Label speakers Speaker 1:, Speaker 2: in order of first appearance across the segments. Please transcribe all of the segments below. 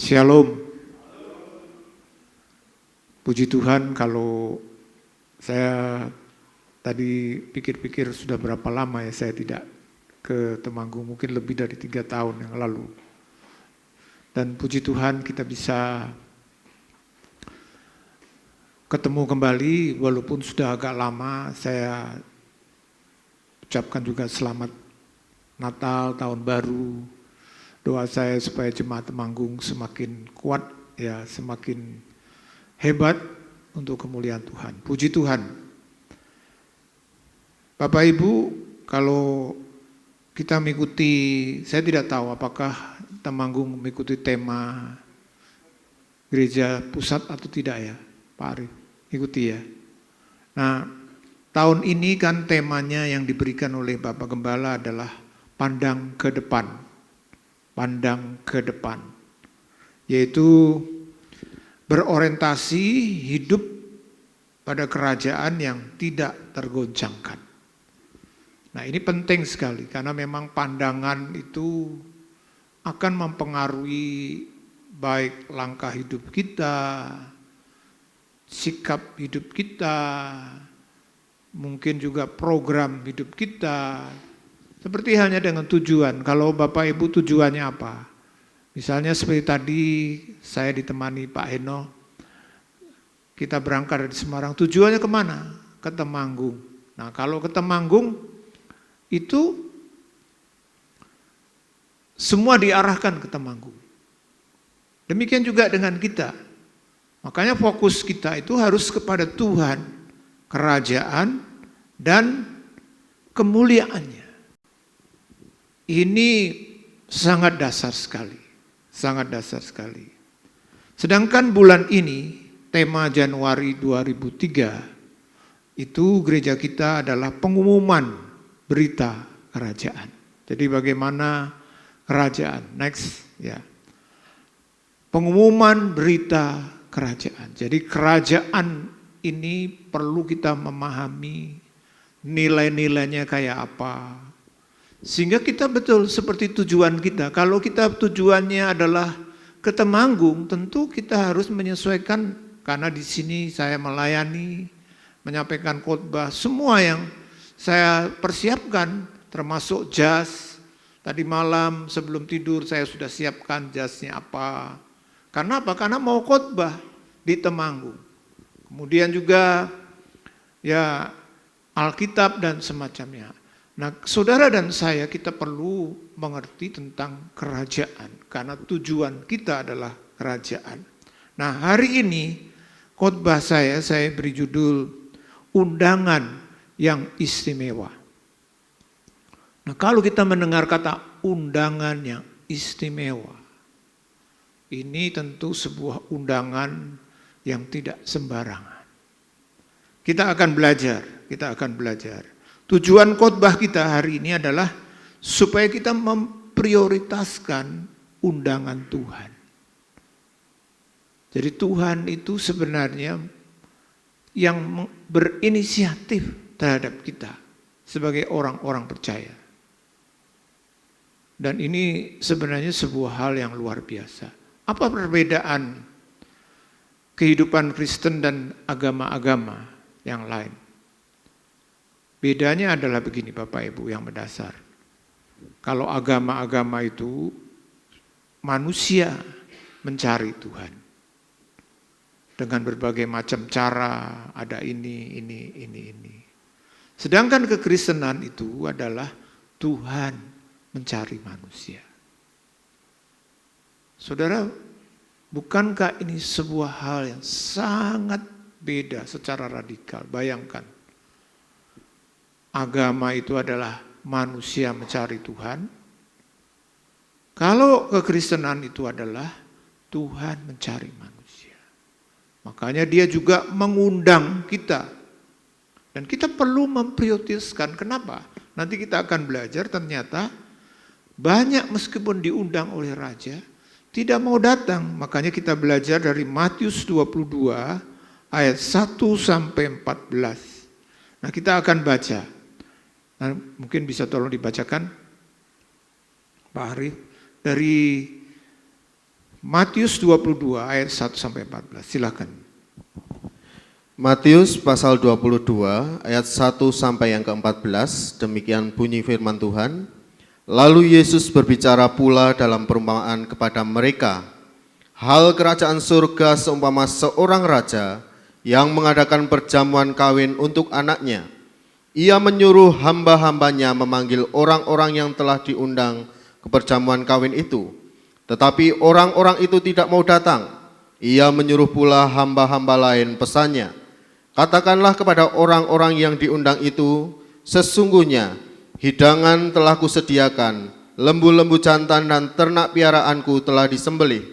Speaker 1: Shalom. Puji Tuhan, kalau saya tadi pikir-pikir sudah berapa lama ya saya tidak ke Temanggung, mungkin lebih dari 3 tahun yang lalu. Dan puji Tuhan kita bisa ketemu kembali walaupun sudah agak lama. Saya ucapkan juga selamat Natal, Tahun Baru. Doa saya supaya jemaat Temanggung semakin kuat, ya semakin hebat untuk kemuliaan Tuhan. Puji Tuhan. Bapak Ibu, kalau kita mengikuti, saya tidak tahu apakah Temanggung mengikuti tema gereja pusat atau tidak ya, Pak Arif, ikuti ya. Nah, tahun ini kan temanya yang diberikan oleh Bapak Gembala adalah pandang ke depan. Pandang ke depan. Yaitu berorientasi hidup pada kerajaan yang tidak tergoncangkan. Nah, ini penting sekali karena memang pandangan itu akan mempengaruhi baik langkah hidup kita, sikap hidup kita, mungkin juga program hidup kita. Seperti halnya dengan tujuan. Kalau Bapak Ibu tujuannya apa? Misalnya seperti tadi saya ditemani Pak Heno, kita berangkat dari Semarang, tujuannya kemana? Ke Temanggung. Nah, kalau ke Temanggung itu semua diarahkan ke Temanggung. Demikian juga dengan kita. Makanya fokus kita itu harus kepada Tuhan, kerajaan, dan kemuliaannya. Ini sangat dasar sekali. Sangat dasar sekali. Sedangkan bulan ini, tema Januari 2003, itu gereja kita adalah pengumuman berita kerajaan. Jadi bagaimana kerajaan, next ya. Pengumuman berita kerajaan. Jadi kerajaan ini perlu kita memahami nilai-nilainya kayak apa. Sehingga kita betul seperti tujuan kita. Kalau kita tujuannya adalah ke Temanggung, tentu kita harus menyesuaikan karena di sini saya melayani, menyampaikan khotbah, semua yang saya persiapkan termasuk jas. Tadi malam sebelum tidur saya sudah siapkan jasnya apa. Karena apa? Karena mau khotbah di Temanggung. Kemudian juga ya Alkitab dan semacamnya. Nah, saudara dan saya kita perlu mengerti tentang kerajaan karena tujuan kita adalah kerajaan. Nah, hari ini khotbah saya beri judul undangan yang istimewa. Nah, kalau kita mendengar kata undangan yang istimewa, ini tentu sebuah undangan yang tidak sembarangan. Kita akan belajar. Tujuan khotbah kita hari ini adalah supaya kita memprioritaskan undangan Tuhan. Jadi Tuhan itu sebenarnya yang berinisiatif terhadap kita sebagai orang-orang percaya. Dan ini sebenarnya sebuah hal yang luar biasa. Apa perbedaan kehidupan Kristen dan agama-agama yang lain? Bedanya adalah begini Bapak Ibu yang mendasar. Kalau agama-agama itu manusia mencari Tuhan. Dengan berbagai macam cara, ada ini. Sedangkan kekristenan itu adalah Tuhan mencari manusia. Saudara, bukankah ini sebuah hal yang sangat beda secara radikal? Bayangkan. Agama itu adalah manusia mencari Tuhan. Kalau kekristenan itu adalah Tuhan mencari manusia. Makanya dia juga mengundang kita. Dan kita perlu memprioritaskan. Kenapa? Nanti kita akan belajar ternyata banyak meskipun diundang oleh raja tidak mau datang. Makanya kita belajar dari Matius 22 ayat 1 sampai 14. Nah, kita akan baca. Nah, mungkin bisa tolong dibacakan Pak Arif dari Matius 22 ayat 1 sampai 14. Silakan.
Speaker 2: Matius pasal 22 ayat 1 sampai yang ke-14, demikian bunyi firman Tuhan. Lalu Yesus berbicara pula dalam perumpamaan kepada mereka. Hal kerajaan surga seumpama seorang raja yang mengadakan perjamuan kawin untuk anaknya. Ia menyuruh hamba-hambanya memanggil orang-orang yang telah diundang ke perjamuan kawin itu. Tetapi orang-orang itu tidak mau datang. Ia menyuruh pula hamba-hamba lain pesannya. Katakanlah kepada orang-orang yang diundang itu, sesungguhnya hidangan telah kusediakan, lembu-lembu jantan dan ternak piaraanku telah disembelih.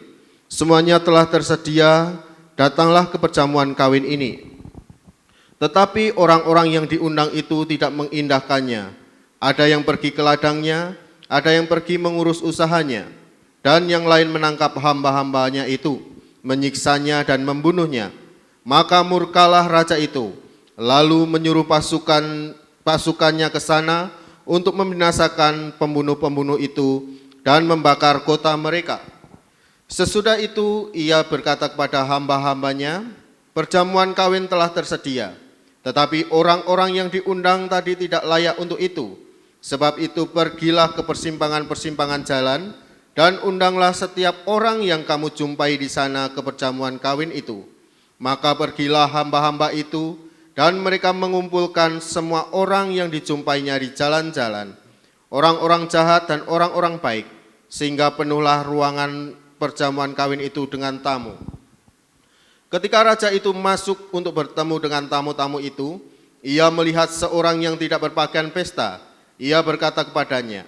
Speaker 2: Semuanya telah tersedia, datanglah ke perjamuan kawin ini. Tetapi orang-orang yang diundang itu tidak mengindahkannya. Ada yang pergi ke ladangnya, ada yang pergi mengurus usahanya. Dan yang lain menangkap hamba-hambanya itu, menyiksanya dan membunuhnya. Maka murkalah raja itu, lalu menyuruh pasukannya ke sana untuk membinasakan pembunuh-pembunuh itu dan membakar kota mereka. Sesudah itu ia berkata kepada hamba-hambanya, perjamuan kawin telah tersedia, tetapi orang-orang yang diundang tadi tidak layak untuk itu. Sebab itu pergilah ke persimpangan-persimpangan jalan, dan undanglah setiap orang yang kamu jumpai di sana ke perjamuan kawin itu. Maka pergilah hamba-hamba itu, dan mereka mengumpulkan semua orang yang dijumpainya di jalan-jalan, orang-orang jahat dan orang-orang baik, sehingga penuhlah ruangan perjamuan kawin itu dengan tamu. Ketika raja itu masuk untuk bertemu dengan tamu-tamu itu, ia melihat seorang yang tidak berpakaian pesta. Ia berkata kepadanya,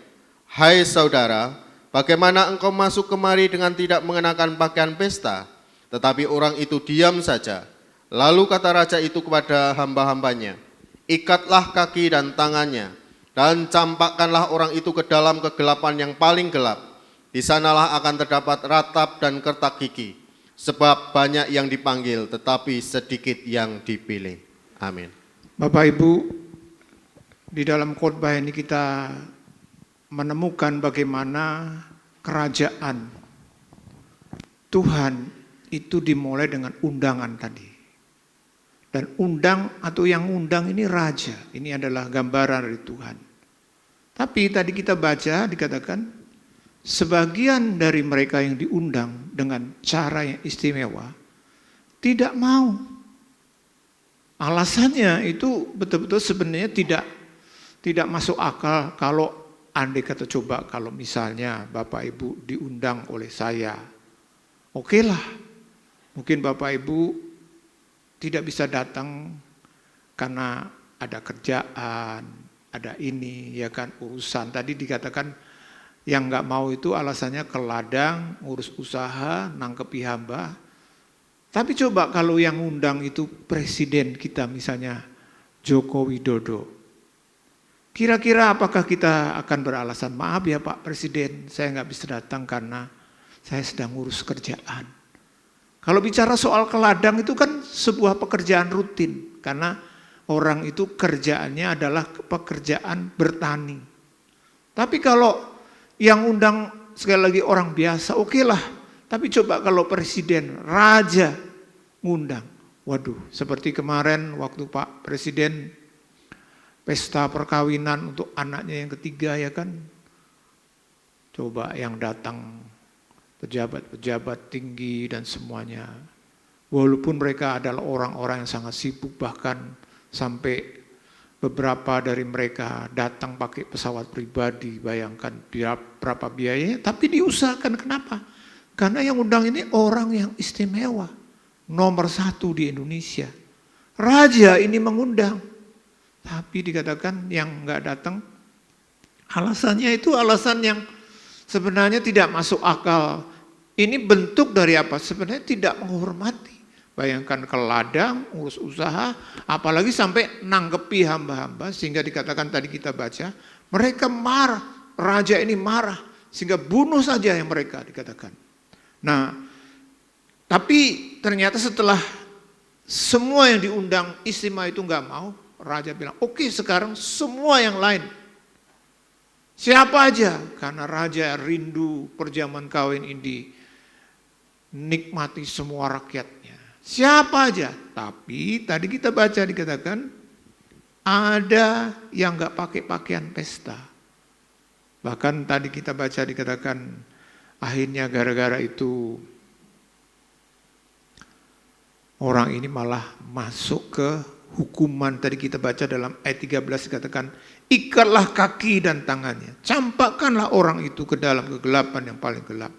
Speaker 2: "Hai saudara, bagaimana engkau masuk kemari dengan tidak mengenakan pakaian pesta?" Tetapi orang itu diam saja. Lalu kata raja itu kepada hamba-hambanya, "Ikatlah kaki dan tangannya, dan campakkanlah orang itu ke dalam kegelapan yang paling gelap. Di sanalah akan terdapat ratap dan kertak gigi, sebab banyak yang dipanggil, tetapi sedikit yang dipilih." Amin.
Speaker 1: Bapak Ibu, di dalam khotbah ini kita menemukan bagaimana kerajaan Tuhan itu dimulai dengan undangan tadi. Dan undang atau yang undang ini raja, ini adalah gambaran dari Tuhan. Tapi tadi kita baca dikatakan sebagian dari mereka yang diundang dengan cara yang istimewa tidak mau. Alasannya itu betul-betul sebenarnya tidak masuk akal. Kalau andai kata coba kalau misalnya Bapak Ibu diundang oleh saya, oke lah, mungkin Bapak Ibu tidak bisa datang karena ada kerjaan, ada ini, ya kan, urusan. Tadi dikatakan yang nggak mau itu alasannya ke ladang, ngurus usaha, nangkepi hamba. Tapi coba kalau yang undang itu presiden kita misalnya Joko Widodo. Kira-kira apakah kita akan beralasan, maaf ya Pak Presiden, saya nggak bisa datang karena saya sedang ngurus kerjaan. Kalau bicara soal ke ladang itu kan sebuah pekerjaan rutin. Karena orang itu kerjaannya adalah pekerjaan bertani. Tapi kalau yang undang sekali lagi orang biasa, oke lah. Tapi coba kalau presiden, raja ngundang. Waduh, seperti kemarin waktu Pak Presiden pesta perkawinan untuk anaknya yang ketiga ya kan. Coba yang datang pejabat-pejabat tinggi dan semuanya. Walaupun mereka adalah orang-orang yang sangat sibuk, bahkan sampai beberapa dari mereka datang pakai pesawat pribadi, bayangkan berapa biayanya, tapi diusahakan. Kenapa? Karena yang undang ini orang yang istimewa, nomor 1 di Indonesia. Raja ini mengundang, tapi dikatakan yang nggak datang, alasannya itu alasan yang sebenarnya tidak masuk akal. Ini bentuk dari apa? Sebenarnya tidak menghormati. Bayangkan ke ladang, urus usaha, apalagi sampai nanggepi hamba-hamba. Sehingga dikatakan tadi kita baca, mereka marah. Raja ini marah. Sehingga bunuh saja yang mereka dikatakan. Nah, tapi ternyata setelah semua yang diundang istimewa itu nggak mau, raja bilang, oke, sekarang semua yang lain. Siapa aja? Karena raja rindu perjamuan kawin ini nikmati semua rakyatnya. Siapa aja. Tapi tadi kita baca dikatakan ada yang gak pakai pakaian pesta. Bahkan tadi kita baca dikatakan akhirnya gara-gara itu orang ini malah masuk ke hukuman. Tadi kita baca dalam ayat 13 dikatakan, ikatlah kaki dan tangannya, campakkanlah orang itu ke dalam kegelapan yang paling gelap.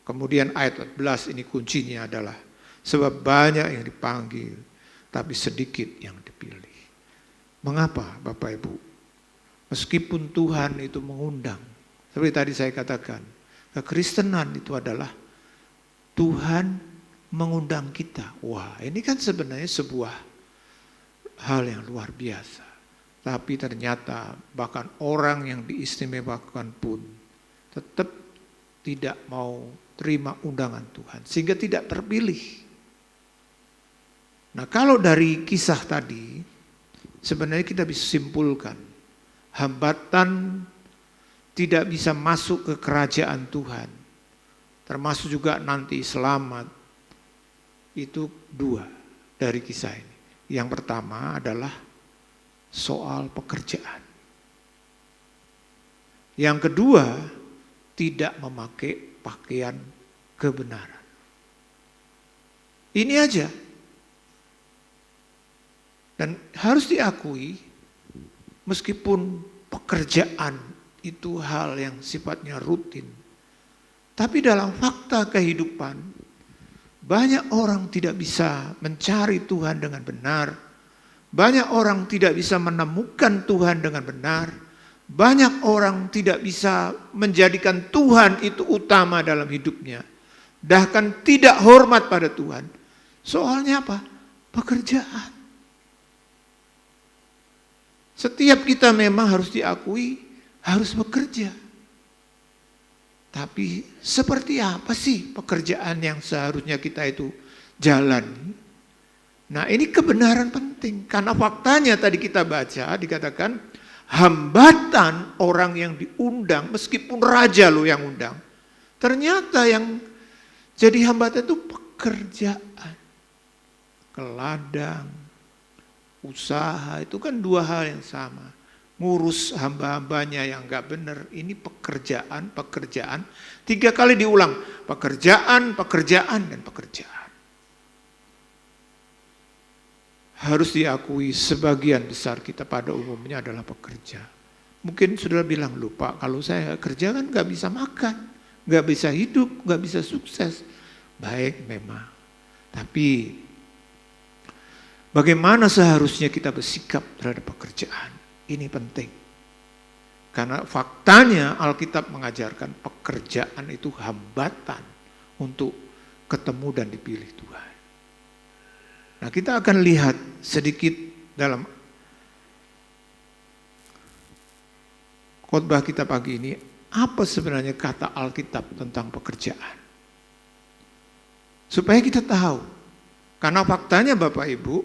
Speaker 1: Kemudian ayat 14 ini kuncinya adalah, sebab banyak yang dipanggil, tapi sedikit yang dipilih. Mengapa Bapak Ibu? Meskipun Tuhan itu mengundang, seperti tadi saya katakan, kekristenan itu adalah Tuhan mengundang kita. Wah, ini kan sebenarnya sebuah hal yang luar biasa. Tapi ternyata bahkan orang yang diistimewakan pun tetap tidak mau terima undangan Tuhan, sehingga tidak terpilih. Nah, kalau dari kisah tadi, sebenarnya kita bisa simpulkan, hambatan tidak bisa masuk ke kerajaan Tuhan, termasuk juga nanti selamat, itu dua dari kisah ini. Yang pertama adalah soal pekerjaan. Yang kedua, tidak memakai pakaian kebenaran. Ini aja. Dan harus diakui, meskipun pekerjaan itu hal yang sifatnya rutin, tapi dalam fakta kehidupan, banyak orang tidak bisa mencari Tuhan dengan benar. Banyak orang tidak bisa menemukan Tuhan dengan benar. Banyak orang tidak bisa menjadikan Tuhan itu utama dalam hidupnya. Bahkan tidak hormat pada Tuhan. Soalnya apa? Pekerjaan. Setiap kita memang harus diakui, harus bekerja. Tapi seperti apa sih pekerjaan yang seharusnya kita itu jalani? Nah, ini kebenaran penting. Karena faktanya tadi kita baca dikatakan hambatan orang yang diundang, meskipun raja loh yang undang. Ternyata yang jadi hambatan itu pekerjaan. Ke ladang, usaha, itu kan dua hal yang sama. Ngurus hamba-hambanya yang gak benar, ini pekerjaan. 3 kali diulang, pekerjaan, dan pekerjaan. Harus diakui sebagian besar kita pada umumnya adalah pekerja. Mungkin sudah bilang, lupa kalau saya kerja kan gak bisa makan, gak bisa hidup, gak bisa sukses. Baik memang, tapi bagaimana seharusnya kita bersikap terhadap pekerjaan? Ini penting. Karena faktanya Alkitab mengajarkan pekerjaan itu hambatan untuk ketemu dan dipilih Tuhan. Nah, kita akan lihat sedikit dalam khotbah kita pagi ini, apa sebenarnya kata Alkitab tentang pekerjaan. Supaya kita tahu. Karena faktanya Bapak Ibu,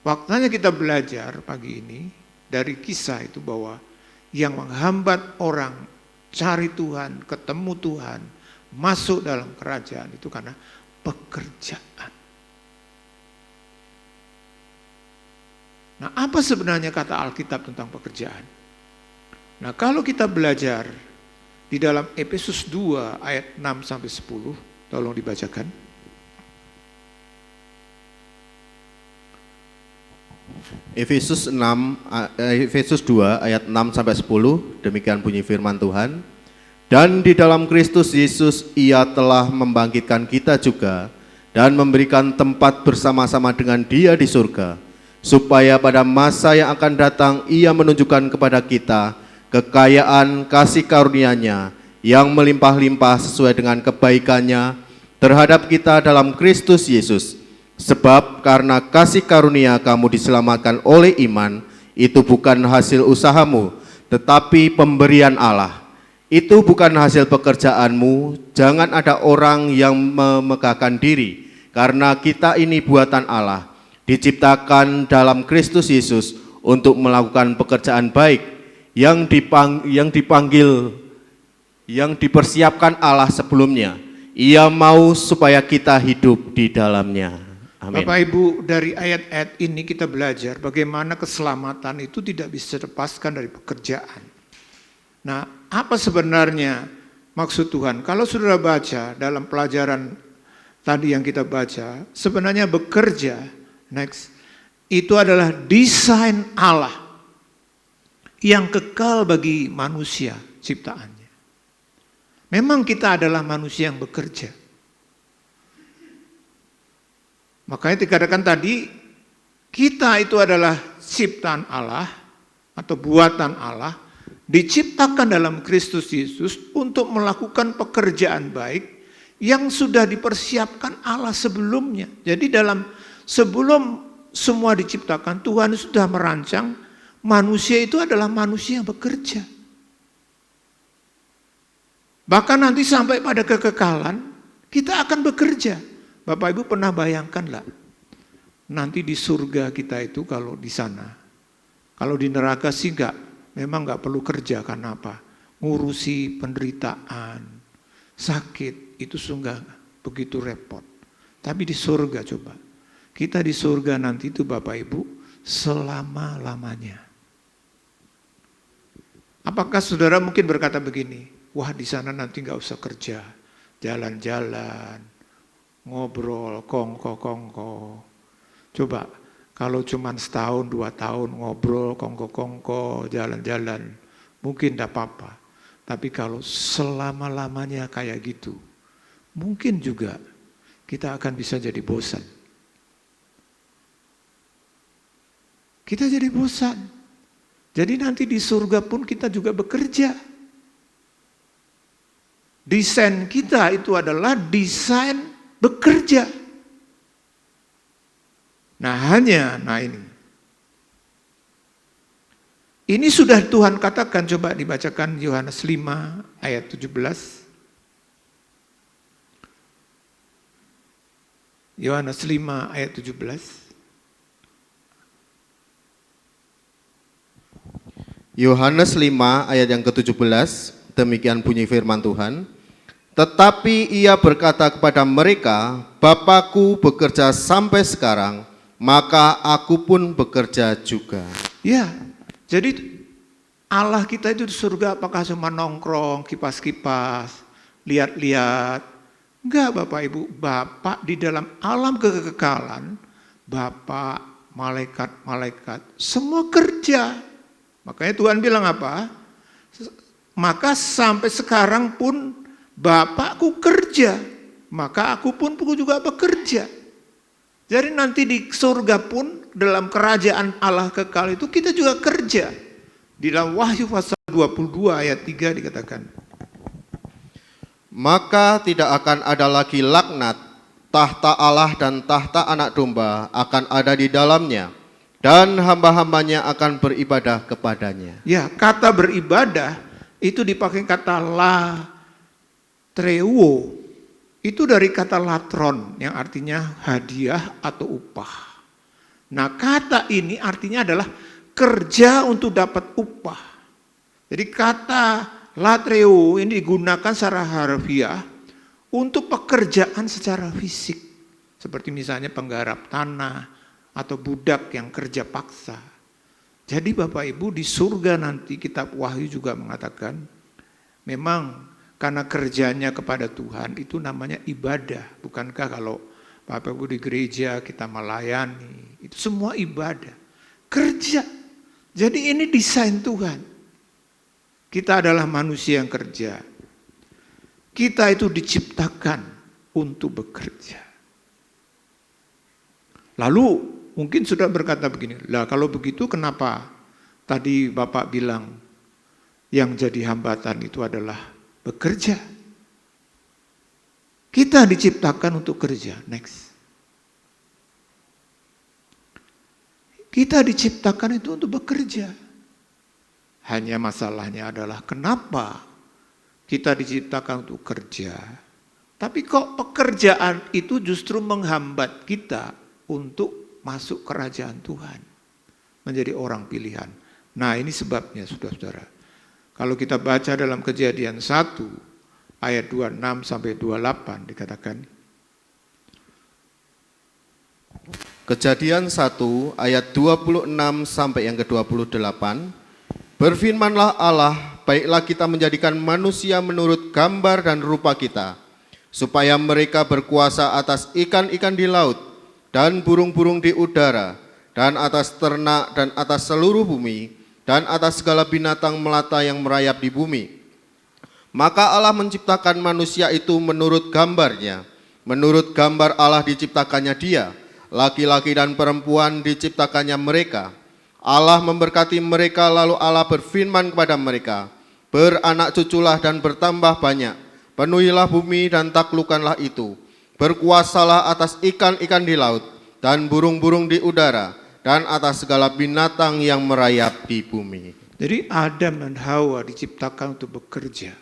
Speaker 1: faktanya kita belajar pagi ini, dari kisah itu bahwa yang menghambat orang cari Tuhan, ketemu Tuhan, masuk dalam kerajaan itu karena pekerjaan. Nah, apa sebenarnya kata Alkitab tentang pekerjaan? Nah, kalau kita belajar di dalam Efesus 2 ayat 6-10, tolong dibacakan.
Speaker 2: Efesus 2 ayat 6-10, demikian bunyi firman Tuhan. Dan di dalam Kristus Yesus Ia telah membangkitkan kita juga dan memberikan tempat bersama-sama dengan Dia di surga, supaya pada masa yang akan datang Ia menunjukkan kepada kita kekayaan kasih karunia-Nya yang melimpah-limpah sesuai dengan kebaikan-Nya terhadap kita dalam Kristus Yesus. Sebab karena kasih karunia kamu diselamatkan oleh iman, itu bukan hasil usahamu, tetapi pemberian Allah. Itu bukan hasil pekerjaanmu, jangan ada orang yang memegahkan diri, karena kita ini buatan Allah, diciptakan dalam Kristus Yesus untuk melakukan pekerjaan baik yang dipersiapkan Allah sebelumnya, Ia mau supaya kita hidup di dalamnya. Amin.
Speaker 1: Bapak Ibu, dari ayat-ayat ini kita belajar bagaimana keselamatan itu tidak bisa dilepaskan dari pekerjaan. Nah, apa sebenarnya maksud Tuhan? Kalau saudara baca dalam pelajaran tadi yang kita baca, sebenarnya bekerja, next, itu adalah desain Allah yang kekal bagi manusia ciptaannya. Memang kita adalah manusia yang bekerja. Makanya dikatakan tadi, kita itu adalah ciptaan Allah atau buatan Allah, diciptakan dalam Kristus Yesus untuk melakukan pekerjaan baik yang sudah dipersiapkan Allah sebelumnya. Jadi sebelum semua diciptakan, Tuhan sudah merancang manusia itu adalah manusia yang bekerja. Bahkan nanti sampai pada kekekalan, kita akan bekerja. Bapak Ibu pernah bayangkanlah, nanti di surga kita itu kalau di sana, kalau di neraka sih memang nggak perlu kerja, karena apa? Ngurusi penderitaan, sakit, itu sungguh begitu repot. Tapi di surga coba, kita di surga nanti itu Bapak Ibu, selama-lamanya. Apakah saudara mungkin berkata begini, wah di sana nanti nggak usah kerja, jalan-jalan, ngobrol, kongko. Coba kalau cuma setahun, 2 tahun ngobrol, kongko, jalan-jalan, mungkin tidak apa-apa. Tapi kalau selama-lamanya kayak gitu, mungkin juga kita akan bisa jadi bosan. Kita jadi bosan. Jadi nanti di surga pun kita juga bekerja. Desain kita itu adalah desain bekerja. Nah ini. Ini sudah Tuhan katakan, coba dibacakan Yohanes 5 ayat 17. Yohanes 5 ayat 17.
Speaker 2: Yohanes 5 ayat yang ke-17, demikian bunyi firman Tuhan. Tetapi ia berkata kepada mereka, Bapakku bekerja sampai sekarang, maka aku pun bekerja juga.
Speaker 1: Ya, jadi Allah kita itu di surga apakah cuma nongkrong, kipas-kipas, lihat-lihat? Enggak Bapak Ibu, Bapak di dalam alam kekekalan, Bapak, malaikat-malaikat, semua kerja. Makanya Tuhan bilang apa? Maka sampai sekarang pun Bapakku kerja, maka aku pun juga bekerja. Jadi nanti di surga pun dalam kerajaan Allah kekal itu kita juga kerja. Di dalam Wahyu pasal 22 ayat 3 dikatakan,
Speaker 2: maka tidak akan ada lagi laknat, tahta Allah dan tahta anak domba akan ada di dalamnya, dan hamba-hambanya akan beribadah kepadanya.
Speaker 1: Ya, kata beribadah itu dipakai kata latreuo. Itu dari kata latron yang artinya hadiah atau upah. Nah, kata ini artinya adalah kerja untuk dapat upah. Jadi kata latreuo ini digunakan secara harfiah untuk pekerjaan secara fisik. Seperti misalnya penggarap tanah atau budak yang kerja paksa. Jadi Bapak Ibu di surga nanti kitab Wahyu juga mengatakan memang karena kerjanya kepada Tuhan itu namanya ibadah. Bukankah kalau Bapak Ibu di gereja kita melayani, itu semua ibadah. Kerja. Jadi ini desain Tuhan. Kita adalah manusia yang kerja. Kita itu diciptakan untuk bekerja. Lalu mungkin sudah berkata begini, lah kalau begitu kenapa tadi Bapak bilang yang jadi hambatan itu adalah bekerja. Kita diciptakan untuk kerja. Next. Kita diciptakan itu untuk bekerja. Hanya masalahnya adalah kenapa kita diciptakan untuk kerja, tapi kok pekerjaan itu justru menghambat kita untuk masuk kerajaan Tuhan, menjadi orang pilihan. Nah ini sebabnya saudara-saudara. Kalau kita baca dalam Kejadian 1 ayat 26 sampai 28 dikatakan.
Speaker 2: Kejadian 1 ayat 26 sampai yang ke-28. Berfirmanlah Allah, baiklah kita menjadikan manusia menurut gambar dan rupa kita, supaya mereka berkuasa atas ikan-ikan di laut, dan burung-burung di udara, dan atas ternak, dan atas seluruh bumi, dan atas segala binatang melata yang merayap di bumi. Maka Allah menciptakan manusia itu menurut gambarnya. Menurut gambar Allah diciptakannya dia, laki-laki dan perempuan diciptakannya mereka. Allah memberkati mereka, lalu Allah berfirman kepada mereka, beranak cuculah dan bertambah banyak, penuhilah bumi dan taklukkanlah itu. Berkuasalah atas ikan-ikan di laut dan burung-burung di udara dan atas segala binatang yang merayap di bumi.
Speaker 1: Jadi Adam dan Hawa diciptakan untuk bekerja.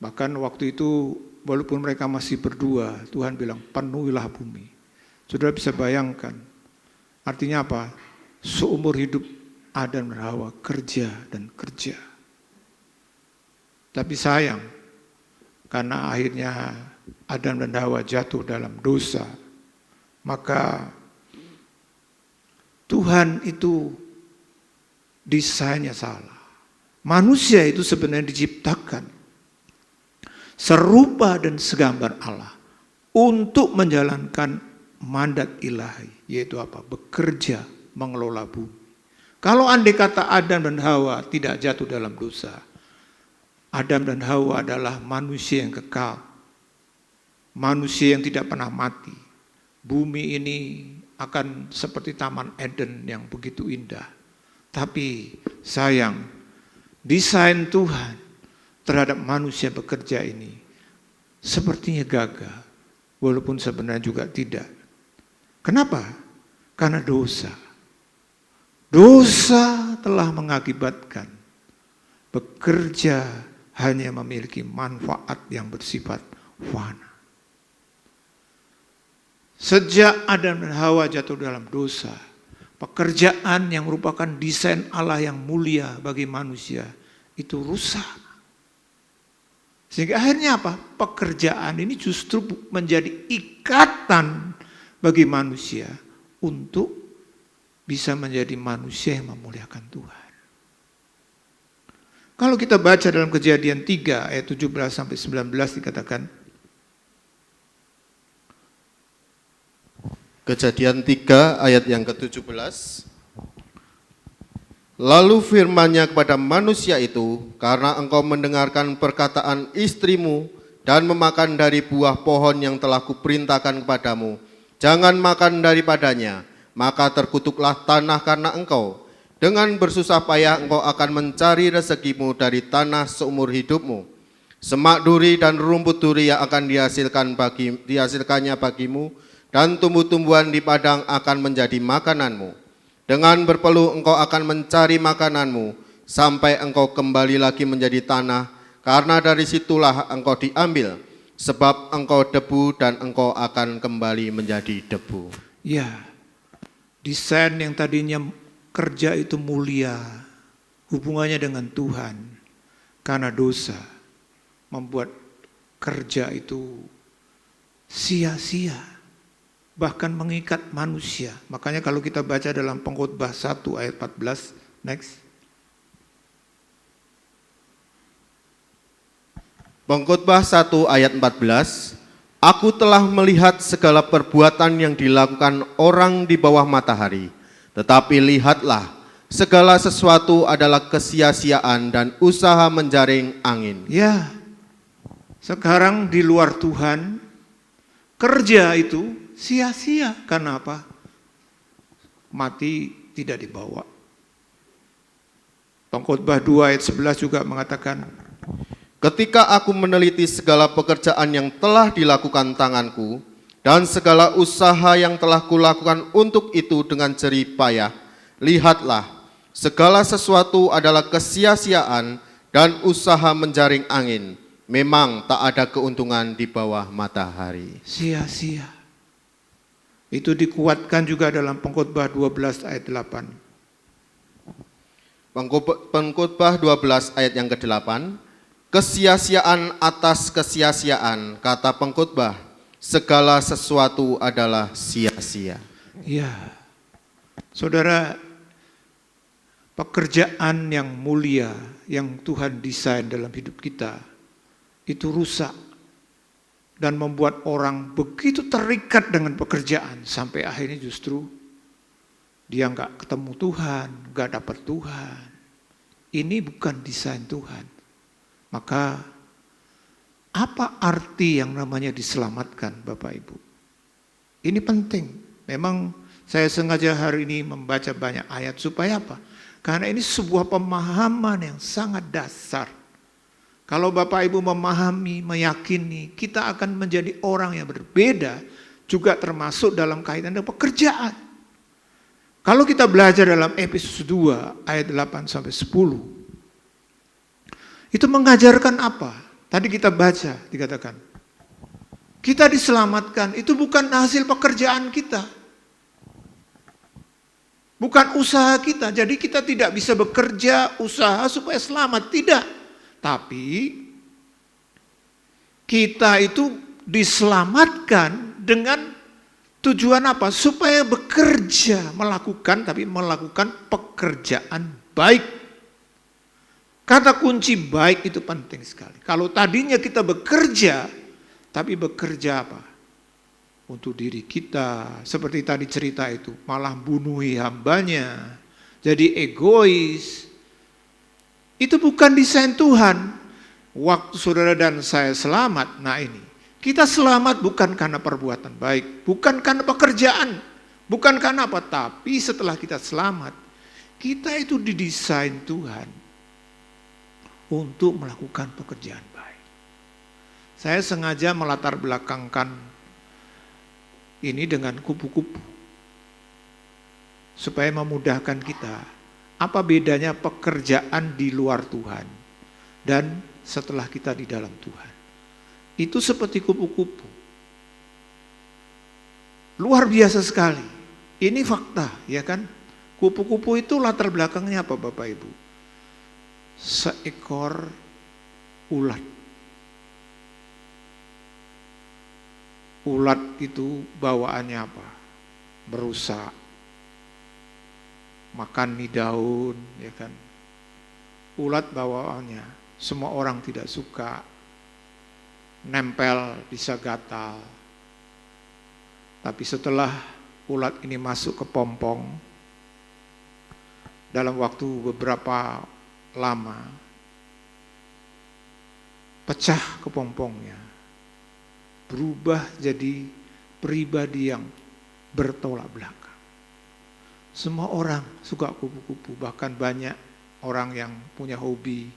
Speaker 1: Bahkan waktu itu walaupun mereka masih berdua, Tuhan bilang penuhilah bumi. Saudara bisa bayangkan, artinya apa? Seumur hidup Adam dan Hawa kerja dan kerja. Tapi sayang, karena akhirnya Adam dan Hawa jatuh dalam dosa, maka Tuhan itu desainnya salah. Manusia itu sebenarnya diciptakan serupa dan segambar Allah untuk menjalankan mandat ilahi, yaitu apa? Bekerja, mengelola bumi. Kalau andai kata Adam dan Hawa tidak jatuh dalam dosa, Adam dan Hawa adalah manusia yang kekal, manusia yang tidak pernah mati. Bumi ini akan seperti Taman Eden yang begitu indah. Tapi sayang, desain Tuhan terhadap manusia bekerja ini sepertinya gagal, walaupun sebenarnya juga tidak. Kenapa? Karena dosa. Dosa telah mengakibatkan bekerja hanya memiliki manfaat yang bersifat fana. Sejak Adam dan Hawa jatuh dalam dosa, pekerjaan yang merupakan desain Allah yang mulia bagi manusia itu rusak. Sehingga akhirnya apa? Pekerjaan ini justru menjadi ikatan bagi manusia untuk bisa menjadi manusia yang memuliakan Tuhan. Kalau kita baca dalam Kejadian 3 ayat 17 sampai 19 dikatakan,
Speaker 2: Kejadian 3 ayat yang ke-17. Lalu firman-Nya kepada manusia itu, karena engkau mendengarkan perkataan istrimu dan memakan dari buah pohon yang telah kuperintahkan kepadamu, jangan makan daripadanya, maka terkutuklah tanah karena engkau. Dengan bersusah payah engkau akan mencari rezekimu dari tanah seumur hidupmu. Semak duri dan rumput duri yang akan dihasilkannya bagimu, dan tumbuh-tumbuhan di padang akan menjadi makananmu. Dengan berpeluh engkau akan mencari makananmu, sampai engkau kembali lagi menjadi tanah, karena dari situlah engkau diambil, sebab engkau debu dan engkau akan kembali menjadi debu.
Speaker 1: ya, desain yang tadinya kerja itu mulia, hubungannya dengan Tuhan, karena dosa membuat kerja itu sia-sia, bahkan mengikat manusia. Makanya kalau kita baca dalam Pengkhotbah 1 ayat 14, next.
Speaker 2: Pengkhotbah 1 ayat 14. Aku telah melihat segala perbuatan yang dilakukan orang di bawah matahari, tetapi lihatlah, segala sesuatu adalah kesia-siaan dan usaha menjaring angin.
Speaker 1: Ya, sekarang di luar Tuhan, kerja itu sia-sia. Karena apa? Mati tidak dibawa. Pengkhotbah 2 ayat 11 juga mengatakan,
Speaker 2: Ketika aku meneliti segala pekerjaan yang telah dilakukan tanganku, dan segala usaha yang telah kulakukan untuk itu dengan jerih payah, lihatlah, segala sesuatu adalah kesia-siaan dan usaha menjaring angin. Memang tak ada keuntungan di bawah matahari.
Speaker 1: sia-sia. Itu dikuatkan juga dalam Pengkhotbah 12 ayat 8.
Speaker 2: Pengkhotbah 12 ayat yang ke-8. kesia-siaan atas kesia-siaan, kata pengkhotbah, segala sesuatu adalah sia-sia.
Speaker 1: Ya, saudara, pekerjaan yang mulia yang Tuhan desain dalam hidup kita itu rusak dan membuat orang begitu terikat dengan pekerjaan sampai akhirnya justru dia nggak ketemu Tuhan, nggak dapat Tuhan. Ini bukan desain Tuhan. Maka apa arti yang namanya diselamatkan, Bapak Ibu? Ini penting. Memang saya sengaja hari ini membaca banyak ayat supaya apa? Karena ini sebuah pemahaman yang sangat dasar. Kalau Bapak Ibu memahami, meyakini, kita akan menjadi orang yang berbeda, juga termasuk dalam kaitan dengan pekerjaan. Kalau kita belajar dalam Efesus 2 ayat 8 sampai 10, itu mengajarkan apa? Tadi kita baca, dikatakan, kita diselamatkan, itu bukan hasil pekerjaan kita. Bukan usaha kita, jadi kita tidak bisa bekerja, usaha supaya selamat, tidak. Tapi kita itu diselamatkan dengan tujuan apa? Supaya bekerja, melakukan pekerjaan baik. Kata kunci baik itu penting sekali. Kalau tadinya kita bekerja, tapi bekerja apa? Untuk diri kita, seperti tadi cerita itu, malah bunuhi hambanya, jadi egois. Itu bukan desain Tuhan. Waktu saudara dan saya selamat, nah ini, kita selamat bukan karena perbuatan baik, bukan karena pekerjaan, bukan karena apa, tapi setelah kita selamat, kita itu didesain Tuhan untuk melakukan pekerjaan baik. Saya sengaja melatar belakangkan ini dengan kupu-kupu supaya memudahkan kita. Apa bedanya pekerjaan di luar Tuhan dan setelah kita di dalam Tuhan? Itu seperti kupu-kupu. Luar biasa sekali. Ini fakta, ya kan? Kupu-kupu itu latar belakangnya apa, Bapak Ibu? Seekor ulat. Ulat itu bawaannya apa? Merusak, makan nih daun, ya kan? Ulat bawaannya, semua orang tidak suka, nempel bisa gatal. Tapi setelah ulat ini masuk ke pompong, dalam waktu beberapa lama, pecah kepompongnya. Berubah jadi pribadi yang bertolak belakang. Semua orang suka kupu-kupu, bahkan banyak orang yang punya hobi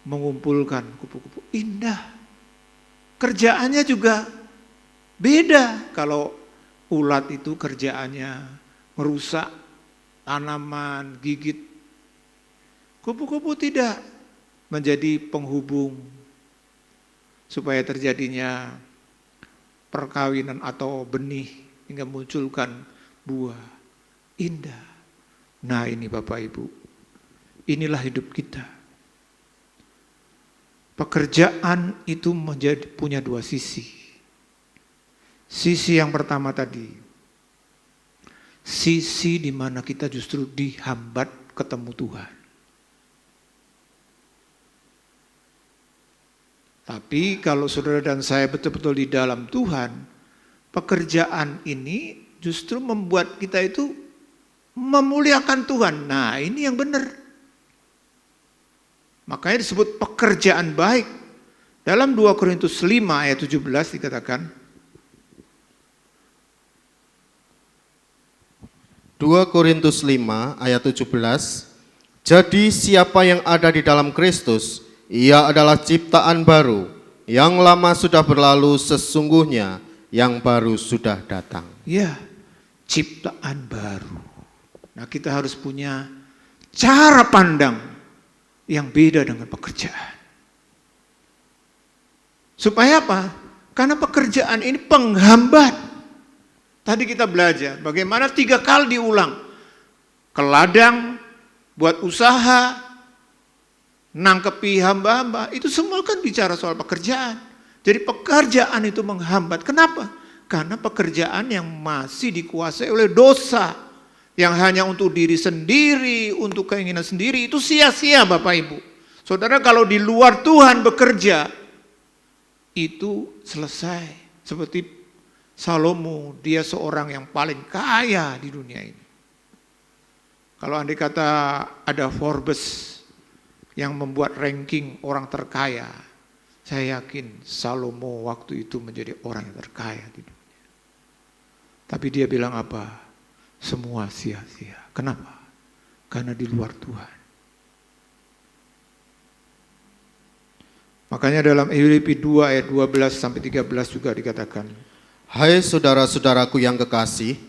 Speaker 1: mengumpulkan kupu-kupu. Indah. Kerjaannya juga beda. Kalau ulat itu kerjaannya merusak tanaman, gigit. Kupu-kupu tidak, menjadi penghubung supaya terjadinya perkawinan atau benih hingga munculkan buah indah. Nah ini Bapak Ibu, inilah hidup kita. Pekerjaan itu punya dua sisi. Sisi yang pertama tadi, sisi di mana kita justru dihambat ketemu Tuhan. Tapi kalau saudara dan saya betul-betul di dalam Tuhan, pekerjaan ini justru membuat kita itu memuliakan Tuhan. Nah ini yang benar. Makanya disebut pekerjaan baik. Dalam 2 Korintus 5 ayat 17 dikatakan,
Speaker 2: 2 Korintus 5 ayat 17, jadi siapa yang ada di dalam Kristus, ia adalah ciptaan baru, yang lama sudah berlalu, sesungguhnya yang baru sudah datang.
Speaker 1: Ya, ciptaan baru. Nah kita harus punya cara pandang yang beda dengan pekerjaan. Supaya apa? Karena pekerjaan ini penghambat. Tadi kita belajar bagaimana 3 kali diulang. Ke ladang, buat usaha. nangkepi hamba-hamba, itu semua kan bicara soal pekerjaan. Jadi pekerjaan itu menghambat. Kenapa? Karena pekerjaan yang masih dikuasai oleh dosa, yang hanya untuk diri sendiri, untuk keinginan sendiri, itu sia-sia Bapak Ibu. Saudara, kalau di luar Tuhan bekerja, itu selesai. Seperti Salomo, dia seorang yang paling kaya di dunia ini. Kalau andai kata ada Forbes yang membuat ranking orang terkaya, saya yakin Salomo waktu itu menjadi orang yang terkaya di dunia. Tapi dia bilang apa? Semua sia-sia. Kenapa? Karena di luar Tuhan. Makanya dalam Filipi 2 ayat 12 sampai 13 juga dikatakan,
Speaker 2: Hai saudara-saudaraku yang kekasih,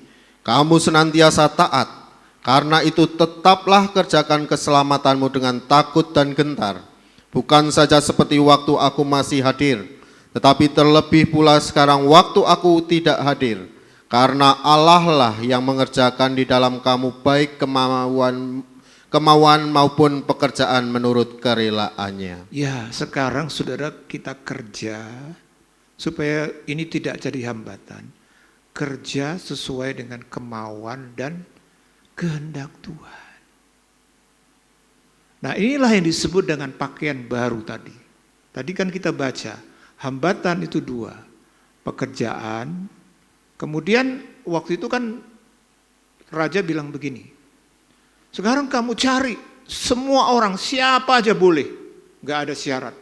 Speaker 2: kamu senantiasa taat, karena itu tetaplah kerjakan keselamatanmu dengan takut dan gentar. Bukan saja seperti waktu aku masih hadir, tetapi terlebih pula sekarang waktu aku tidak hadir. Karena Allah lah yang mengerjakan di dalam kamu baik kemauan maupun pekerjaan menurut kerelaannya.
Speaker 1: ya sekarang saudara kita kerja supaya ini tidak jadi hambatan. Kerja sesuai dengan kemauan dan kehendak Tuhan. Nah inilah yang disebut dengan pakaian baru tadi. Tadi kan kita baca, hambatan itu dua. Pekerjaan, kemudian waktu itu kan raja bilang begini, sekarang kamu cari semua orang, siapa aja boleh, gak ada syarat.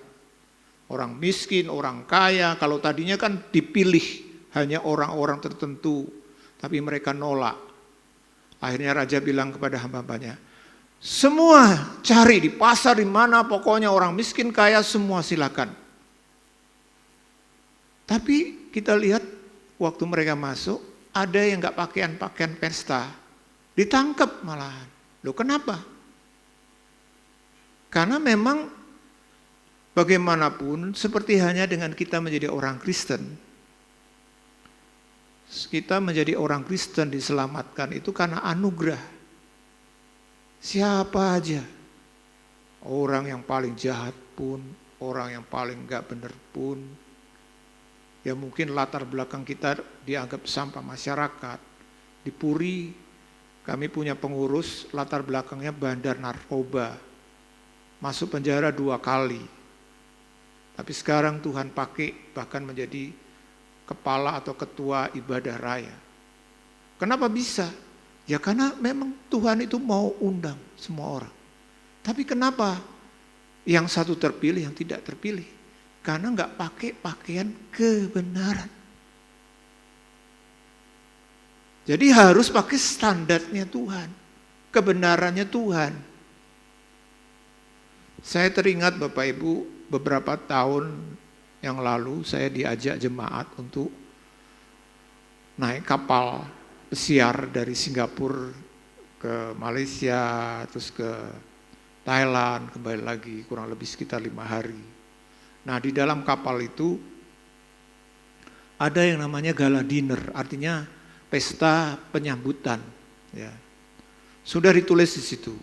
Speaker 1: Orang miskin, orang kaya, kalau tadinya kan dipilih hanya orang-orang tertentu, tapi mereka nolak. Akhirnya raja bilang kepada hamba-hambanya, semua cari di pasar di mana, pokoknya orang miskin kaya semua silakan. Tapi kita lihat waktu mereka masuk, ada yang gak pakaian pesta, ditangkap malahan. Loh kenapa? Karena memang bagaimanapun seperti hanya dengan kita menjadi orang Kristen, kita menjadi orang Kristen diselamatkan itu karena anugerah. Siapa aja, orang yang paling jahat pun, orang yang paling gak benar pun, ya mungkin latar belakang kita dianggap sampah masyarakat. Di Puri kami punya pengurus latar belakangnya bandar narkoba, masuk penjara 2 kali. Tapi sekarang Tuhan pakai bahkan menjadi kepala atau ketua ibadah raya. Kenapa bisa? Ya karena memang Tuhan itu mau undang semua orang. Tapi kenapa yang satu terpilih, yang tidak terpilih? Karena nggak pakai pakaian kebenaran. Jadi harus pakai standarnya Tuhan, kebenarannya Tuhan. Saya teringat Bapak Ibu, beberapa tahun yang lalu saya diajak jemaat untuk naik kapal pesiar dari Singapura ke Malaysia, terus ke Thailand, kembali lagi kurang lebih sekitar 5 hari. Nah di dalam kapal itu ada yang namanya gala dinner, artinya pesta penyambutan. Ya. Sudah ditulis di situ,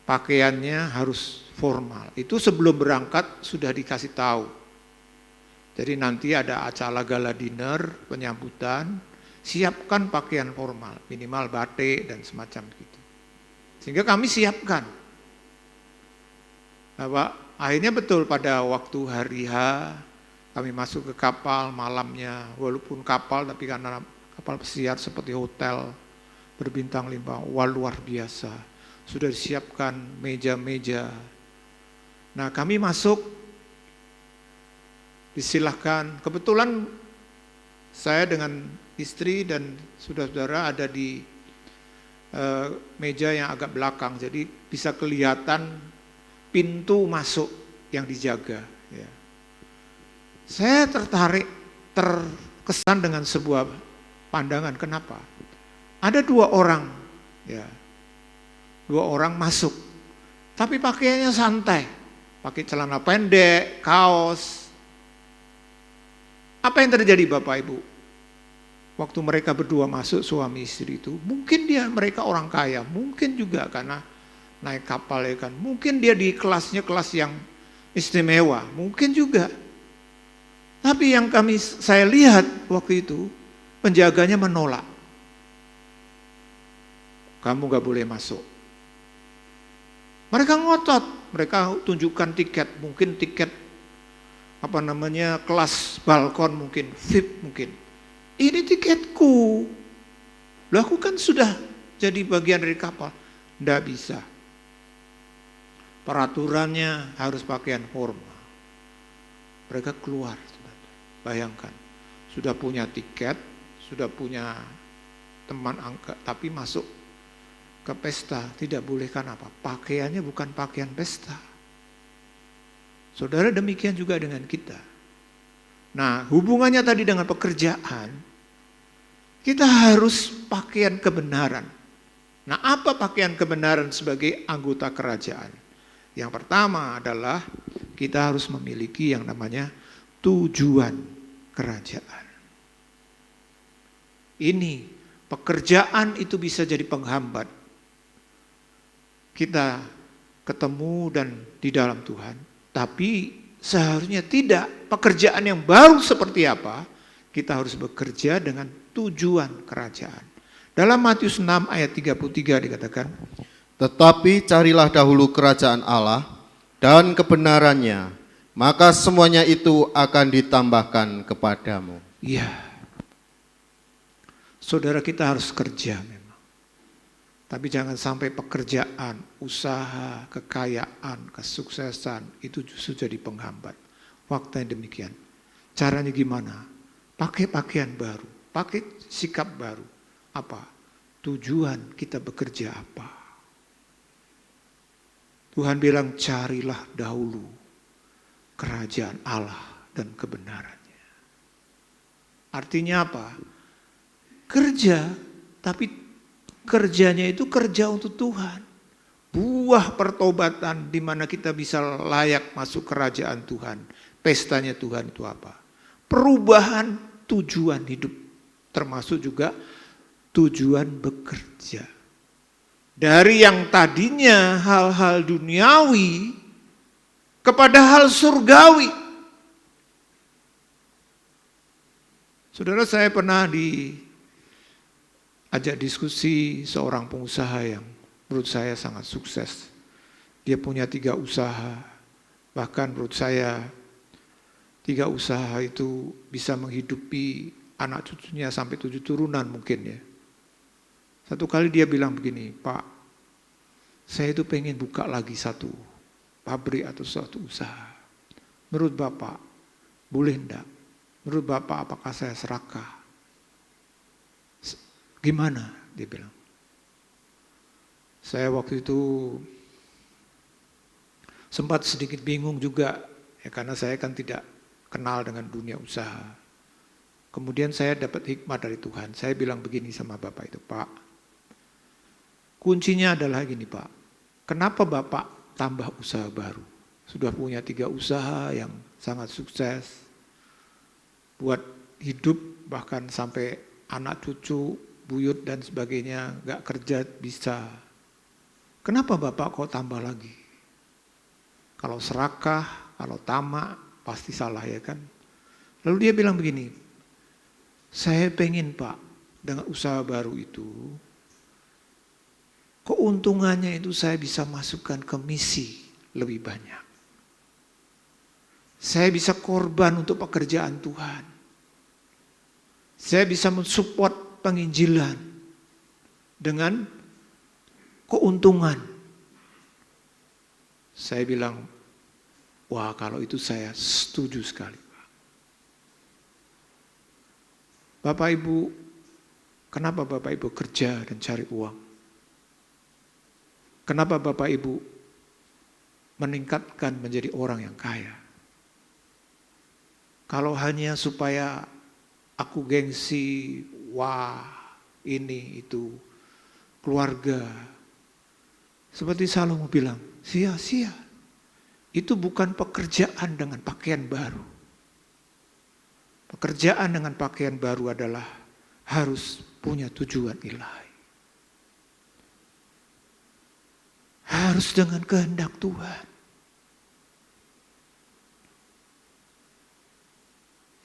Speaker 1: pakaiannya harus formal. Itu sebelum berangkat sudah dikasih tahu. Jadi nanti ada acara gala dinner, penyambutan, siapkan pakaian formal, minimal batik dan semacam gitu. Sehingga kami siapkan. Nah, Pak, akhirnya betul pada waktu hari H kami masuk ke kapal malamnya, walaupun kapal tapi karena kapal pesiar seperti hotel berbintang 5, wah luar biasa. Sudah disiapkan meja-meja. Nah kami masuk, disilahkan. Kebetulan saya dengan istri dan saudara-saudara ada di meja yang agak belakang, jadi bisa kelihatan pintu masuk yang dijaga. Ya. Saya terkesan dengan sebuah pandangan. Kenapa? Ada 2 orang, ya, 2 orang masuk, tapi pakaiannya santai, pakai celana pendek, kaos. Apa yang terjadi Bapak Ibu? Waktu mereka berdua masuk suami istri itu, mungkin mereka orang kaya, mungkin juga karena naik kapal ya kan. Mungkin dia di kelasnya kelas yang istimewa, mungkin juga. Tapi yang saya lihat waktu itu, penjaganya menolak. Kamu gak boleh masuk. Mereka ngotot, mereka tunjukkan tiket, mungkin tiket kelas balkon mungkin, VIP mungkin. Ini tiketku. Loh aku kan sudah jadi bagian dari kapal. Nggak bisa. Peraturannya harus pakaian formal. Mereka keluar. Bayangkan, sudah punya tiket, sudah punya teman angka, tapi masuk ke pesta, tidak boleh kan apa? Pakaiannya bukan pakaian pesta. Saudara, demikian juga dengan kita. Nah, hubungannya tadi dengan pekerjaan, kita harus pakaian kebenaran. Nah, apa pakaian kebenaran sebagai anggota kerajaan? Yang pertama adalah kita harus memiliki yang namanya tujuan kerajaan. Ini, pekerjaan itu bisa jadi penghambat kita ketemu dan di dalam Tuhan. Tapi seharusnya tidak. Pekerjaan yang baru seperti apa? Kita harus bekerja dengan tujuan kerajaan. Dalam Matius 6 ayat 33 dikatakan,
Speaker 2: tetapi carilah dahulu kerajaan Allah dan kebenarannya, maka semuanya itu akan ditambahkan kepadamu.
Speaker 1: Iya. Saudara, kita harus kerja memang. Tapi jangan sampai pekerjaan, usaha, kekayaan, kesuksesan itu justru jadi penghambat. Waktu yang demikian. Caranya gimana? Pakai pakaian baru, pakai sikap baru. Apa? Tujuan kita bekerja apa? Tuhan bilang carilah dahulu kerajaan Allah dan kebenarannya. Artinya apa? Kerja, tapi kerjanya itu kerja untuk Tuhan. Buah pertobatan di mana kita bisa layak masuk kerajaan Tuhan. Pestanya Tuhan itu apa? Perubahan tujuan hidup. Termasuk juga tujuan bekerja. Dari yang tadinya hal-hal duniawi kepada hal surgawi. Saudara, saya pernah ajak diskusi seorang pengusaha yang menurut saya sangat sukses. Dia punya 3 usaha. Bahkan menurut saya 3 usaha itu bisa menghidupi anak cucunya sampai 7 turunan mungkin ya. Satu kali dia bilang begini, Pak, saya itu pengen buka lagi satu pabrik atau suatu usaha. Menurut Bapak, boleh enggak? Menurut Bapak, apakah saya serakah? Gimana? Dia bilang. Saya waktu itu sempat sedikit bingung juga, ya karena saya kan tidak kenal dengan dunia usaha. Kemudian saya dapat hikmat dari Tuhan. Saya bilang begini sama Bapak itu, Pak, kuncinya adalah gini Pak, kenapa Bapak tambah usaha baru? Sudah punya 3 usaha yang sangat sukses, buat hidup bahkan sampai anak cucu, buyut dan sebagainya, gak kerja bisa. Kenapa Bapak kok tambah lagi? Kalau serakah, kalau tamak, pasti salah ya kan? Lalu dia bilang begini, saya pengen Pak, dengan usaha baru itu, keuntungannya itu saya bisa masukkan ke misi lebih banyak. Saya bisa korban untuk pekerjaan Tuhan. Saya bisa mensupport penginjilan dengan keuntungan. Saya bilang, wah kalau itu saya setuju sekali. Bapak Ibu, kenapa Bapak Ibu kerja dan cari uang? Kenapa Bapak Ibu meningkatkan menjadi orang yang kaya? Kalau hanya supaya aku gengsi, wah ini itu keluarga. Seperti Salomo bilang, sia-sia. Itu bukan pekerjaan dengan pakaian baru. Pekerjaan dengan pakaian baru adalah harus punya tujuan ilahi. harus dengan kehendak Tuhan.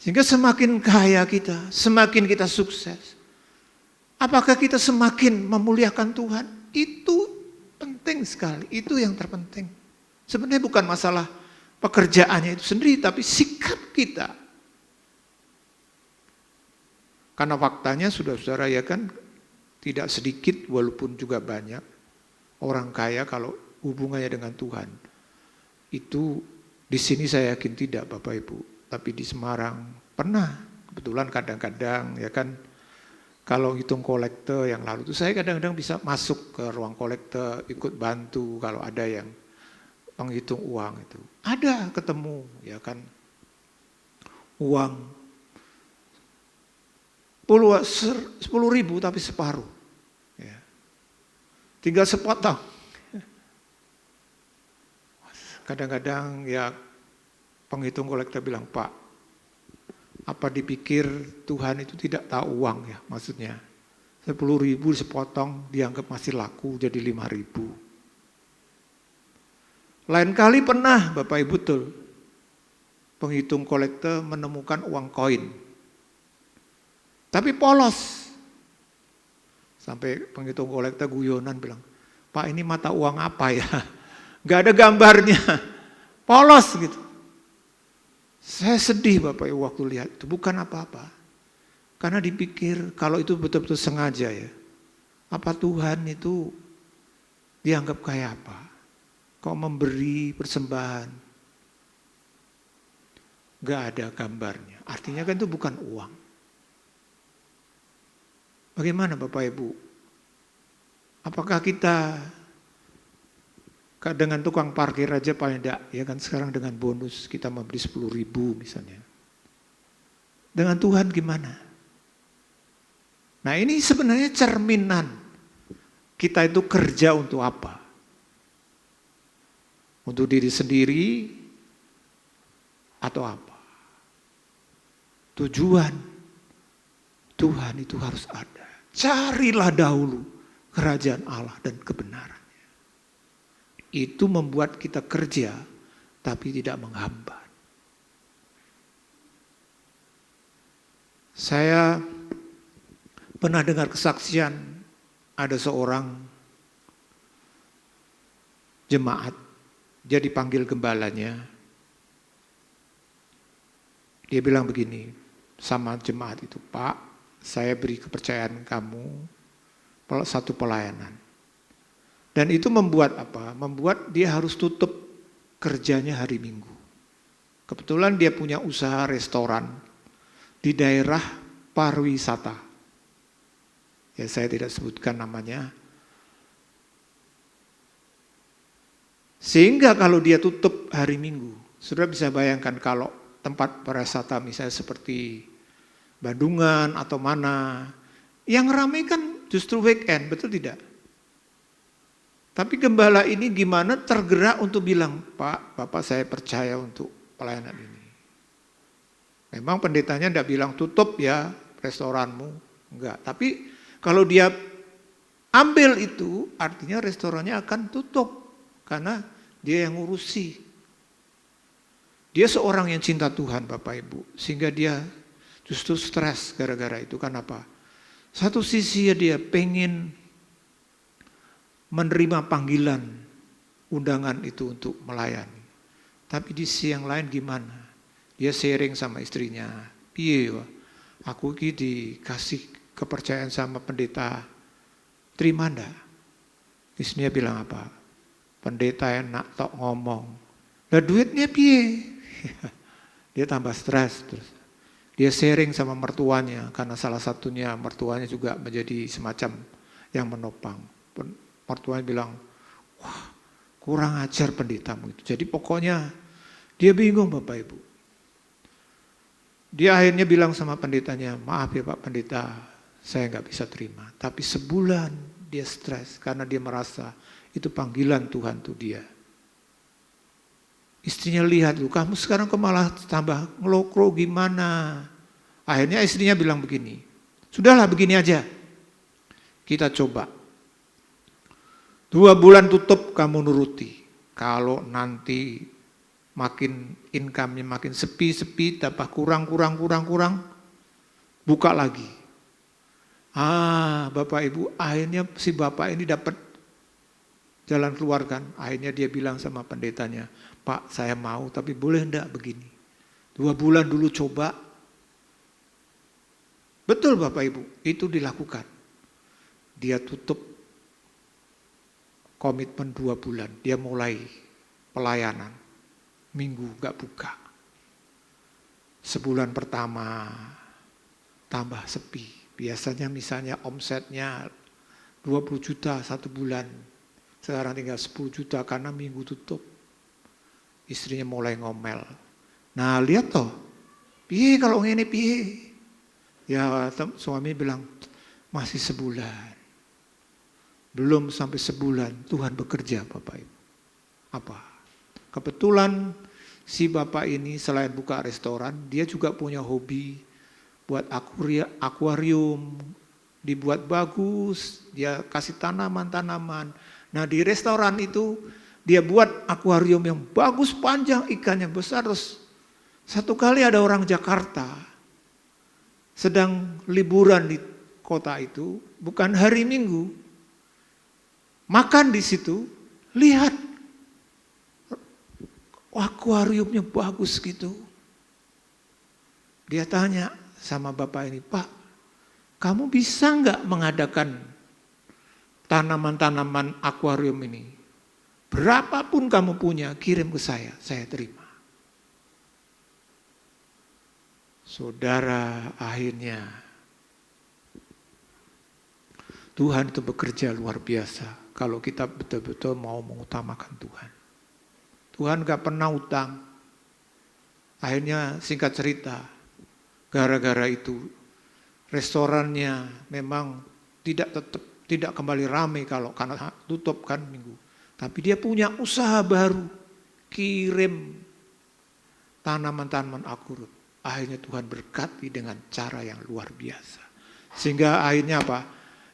Speaker 1: Sehingga semakin kaya kita, semakin kita sukses. Apakah kita semakin memuliakan Tuhan? Itu penting sekali, itu yang terpenting. Sebenarnya bukan masalah pekerjaannya itu sendiri, tapi sikap kita. Karena faktanya saudara-saudara ya kan, tidak sedikit walaupun juga banyak orang kaya kalau hubungannya dengan Tuhan. Itu di sini saya yakin tidak Bapak Ibu. Tapi di Semarang pernah, kebetulan kadang-kadang ya kan, kalau hitung kolekte yang lalu itu saya kadang-kadang bisa masuk ke ruang kolekte, ikut bantu kalau ada yang penghitung uang itu. Ada ketemu ya kan, uang 10.000 tapi separuh. Ya. Tinggal sepotong. Kadang-kadang ya penghitung kolektor bilang, Pak, apa dipikir Tuhan itu tidak tahu uang ya maksudnya. 10.000 sepotong dianggap masih laku jadi 5.000. Lain kali pernah Bapak Ibu betul, penghitung kolektor menemukan uang koin. Tapi polos. Sampai penghitung kolektor guyonan bilang, Pak ini mata uang apa ya? Gak ada gambarnya. Polos gitu. Saya sedih Bapak Ibu waktu lihat itu, bukan apa-apa. Karena dipikir kalau itu betul-betul sengaja ya. Apa Tuhan itu dianggap kayak apa? Kau memberi persembahan. Gak ada gambarnya. Artinya kan itu bukan uang. Bagaimana Bapak Ibu? Apakah kita dengan tukang parkir aja paling enggak, ya kan sekarang dengan bonus kita memberi 10.000 misalnya. Dengan Tuhan gimana? Nah ini sebenarnya cerminan kita itu kerja untuk apa? Untuk diri sendiri atau apa? Tujuan Tuhan itu harus ada. Carilah dahulu kerajaan Allah dan kebenaran. Itu membuat kita kerja, tapi tidak menghambat. Saya pernah dengar kesaksian ada seorang jemaat, dia dipanggil gembalanya. Dia bilang begini sama jemaat itu, Pak, saya beri kepercayaan kamu satu pelayanan. Dan itu membuat apa? Membuat dia harus tutup kerjanya hari Minggu. Kebetulan dia punya usaha restoran di daerah pariwisata. Ya saya tidak sebutkan namanya. Sehingga kalau dia tutup hari Minggu, sudah bisa bayangkan kalau tempat pariwisata misalnya seperti Bandungan atau mana, yang ramai kan justru weekend, betul tidak? Tapi gembala ini gimana tergerak untuk bilang, Pak, Bapak saya percaya untuk pelayanan ini. Memang pendetanya tidak bilang tutup ya restoranmu, enggak. Tapi kalau dia ambil itu, artinya restorannya akan tutup. Karena dia yang ngurusi. Dia seorang yang cinta Tuhan Bapak Ibu. Sehingga dia justru stres gara-gara itu. Kenapa? Satu sisi dia pengen menerima panggilan undangan itu untuk melayani. Tapi di sisi yang lain gimana? Dia sharing sama istrinya. Piye aku ini dikasih kepercayaan sama pendeta. Terima ndak? Istrinya bilang apa? Pendeta enak tok ngomong. Lah duitnya piye? Dia tambah stres terus. Dia sharing sama mertuanya karena salah satunya mertuanya juga menjadi semacam yang menopang. Mertuanya bilang, wah kurang ajar pendetamu itu. Jadi pokoknya dia bingung Bapak Ibu. Dia akhirnya bilang sama pendetanya, maaf ya Pak Pendeta, saya nggak bisa terima. Tapi sebulan dia stres karena dia merasa itu panggilan Tuhan tuh dia. Istrinya lihat, lu kamu sekarang kok malah tambah ngelokro gimana. Akhirnya istrinya bilang begini, sudahlah begini aja, kita coba. 2 bulan tutup kamu nuruti. Kalau nanti makin income-nya makin sepi, tambah kurang, buka lagi. Bapak Ibu, akhirnya si bapak ini dapat jalan keluar kan. Akhirnya dia bilang sama pendetanya, Pak saya mau tapi boleh enggak begini. 2 bulan dulu coba. Betul Bapak Ibu, itu dilakukan. Dia tutup komitmen 2 bulan, dia mulai pelayanan. Minggu enggak buka. Sebulan pertama tambah sepi. Biasanya misalnya omsetnya 20 juta 1 bulan. Sekarang tinggal 10 juta karena minggu tutup. Istrinya mulai ngomel. Nah lihat toh, piye kalau ini piye? Ya suami bilang, masih sebulan. Belum sampai sebulan Tuhan bekerja Bapak Ibu. Apa? Kebetulan si bapak ini selain buka restoran, dia juga punya hobi buat akuarium, dibuat bagus, dia kasih tanaman-tanaman. Nah di restoran itu dia buat akuarium yang bagus, panjang, ikannya besar. Terus satu kali ada orang Jakarta sedang liburan di kota itu, bukan hari Minggu, makan di situ, lihat akuariumnya bagus gitu. Dia tanya sama bapak ini, Pak, kamu bisa nggak mengadakan tanaman-tanaman akuarium ini? Berapapun kamu punya, kirim ke saya terima. Saudara, akhirnya Tuhan itu bekerja luar biasa kalau kita betul-betul mau mengutamakan Tuhan. Tuhan gak pernah utang. Akhirnya singkat cerita, gara-gara itu restorannya memang tidak kembali ramai karena tutup kan minggu. Tapi dia punya usaha baru, kirim tanaman-tanaman akuarium. Akhirnya Tuhan berkati dengan cara yang luar biasa. Sehingga akhirnya apa?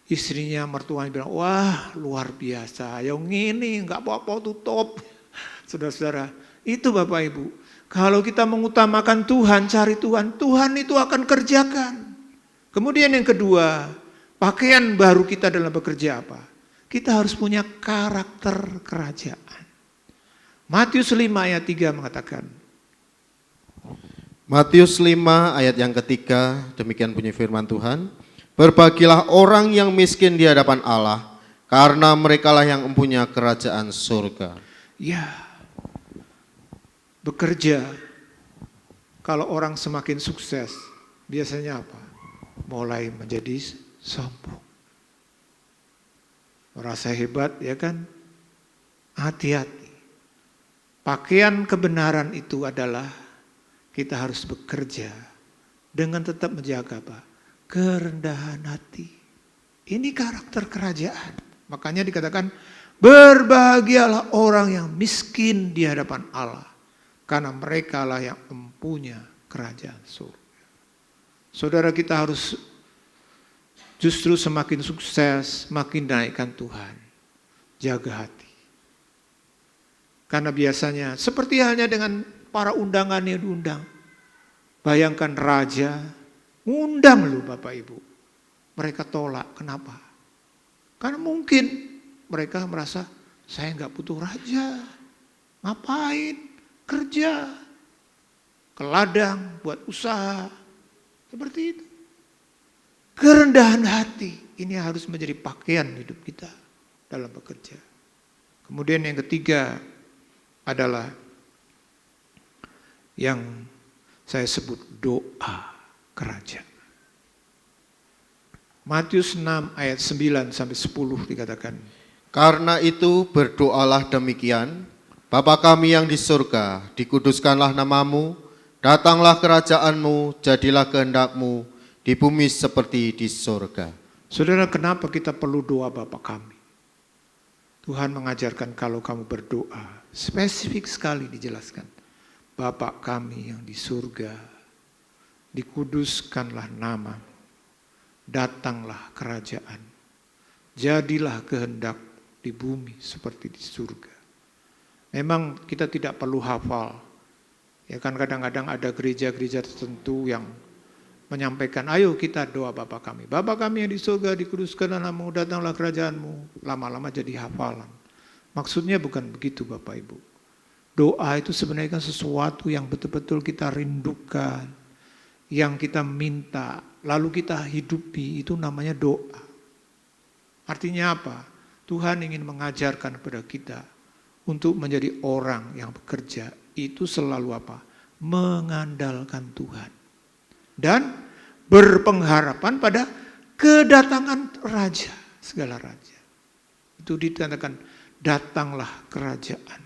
Speaker 1: Istrinya, mertuanya bilang, wah luar biasa. Yang ini nggak apa-apa tutup. Saudara-saudara, itu Bapak Ibu. Kalau kita mengutamakan Tuhan, cari Tuhan, Tuhan itu akan kerjakan. Kemudian yang kedua, pakaian baru kita dalam bekerja apa? Kita harus punya karakter kerajaan. Matius 5 ayat 3 mengatakan,
Speaker 2: Matius 5 ayat yang ketiga, demikian bunyi firman Tuhan. Berbahagialah orang yang miskin di hadapan Allah, karena merekalah yang mempunyai kerajaan surga.
Speaker 1: Ya, bekerja, kalau orang semakin sukses, biasanya apa? Mulai menjadi sombong. Merasa hebat, ya kan? Hati-hati. Pakaian kebenaran itu adalah kita harus bekerja dengan tetap menjaga apa? Kerendahan hati. Ini karakter kerajaan. Makanya dikatakan, berbahagialah orang yang miskin di hadapan Allah, karena mereka lah yang mempunyai kerajaan surga. Saudara, kita harus justru semakin sukses, makin naikkan Tuhan. Jaga hati. Karena biasanya seperti halnya dengan para undangan yang diundang. Bayangkan raja, undang lu Bapak Ibu. Mereka tolak, kenapa? Karena mungkin mereka merasa, saya nggak butuh raja. Ngapain? Kerja. Ke ladang, buat usaha. Seperti itu. Kerendahan hati, ini harus menjadi pakaian hidup kita dalam bekerja. Kemudian yang ketiga adalah yang saya sebut doa kerajaan. Matius 6 ayat 9 sampai 10 dikatakan,
Speaker 2: Karena itu berdoalah demikian, Bapa kami yang di surga, dikuduskanlah namamu, datanglah kerajaanmu, jadilah kehendakmu di bumi seperti di surga.
Speaker 1: Saudara, kenapa kita perlu doa Bapa kami? Tuhan mengajarkan kalau kamu berdoa, spesifik sekali dijelaskan. Bapa kami yang di surga, dikuduskanlah namamu, datanglah kerajaan, jadilah kehendak di bumi seperti di surga. Memang kita tidak perlu hafal. Ya kan kadang-kadang ada gereja-gereja tertentu yang menyampaikan, ayo kita doa Bapa kami. Bapa kami yang di surga, dikuduskanlah namamu, datanglah kerajaanmu. Lama-lama jadi hafalan. Maksudnya bukan begitu Bapak Ibu. Doa itu sebenarnya kan sesuatu yang betul-betul kita rindukan. Yang kita minta, lalu kita hidupi, itu namanya doa. Artinya apa? Tuhan ingin mengajarkan kepada kita untuk menjadi orang yang bekerja. Itu selalu apa? Mengandalkan Tuhan. Dan berpengharapan pada kedatangan raja, segala raja. Itu dikatakan datanglah kerajaan.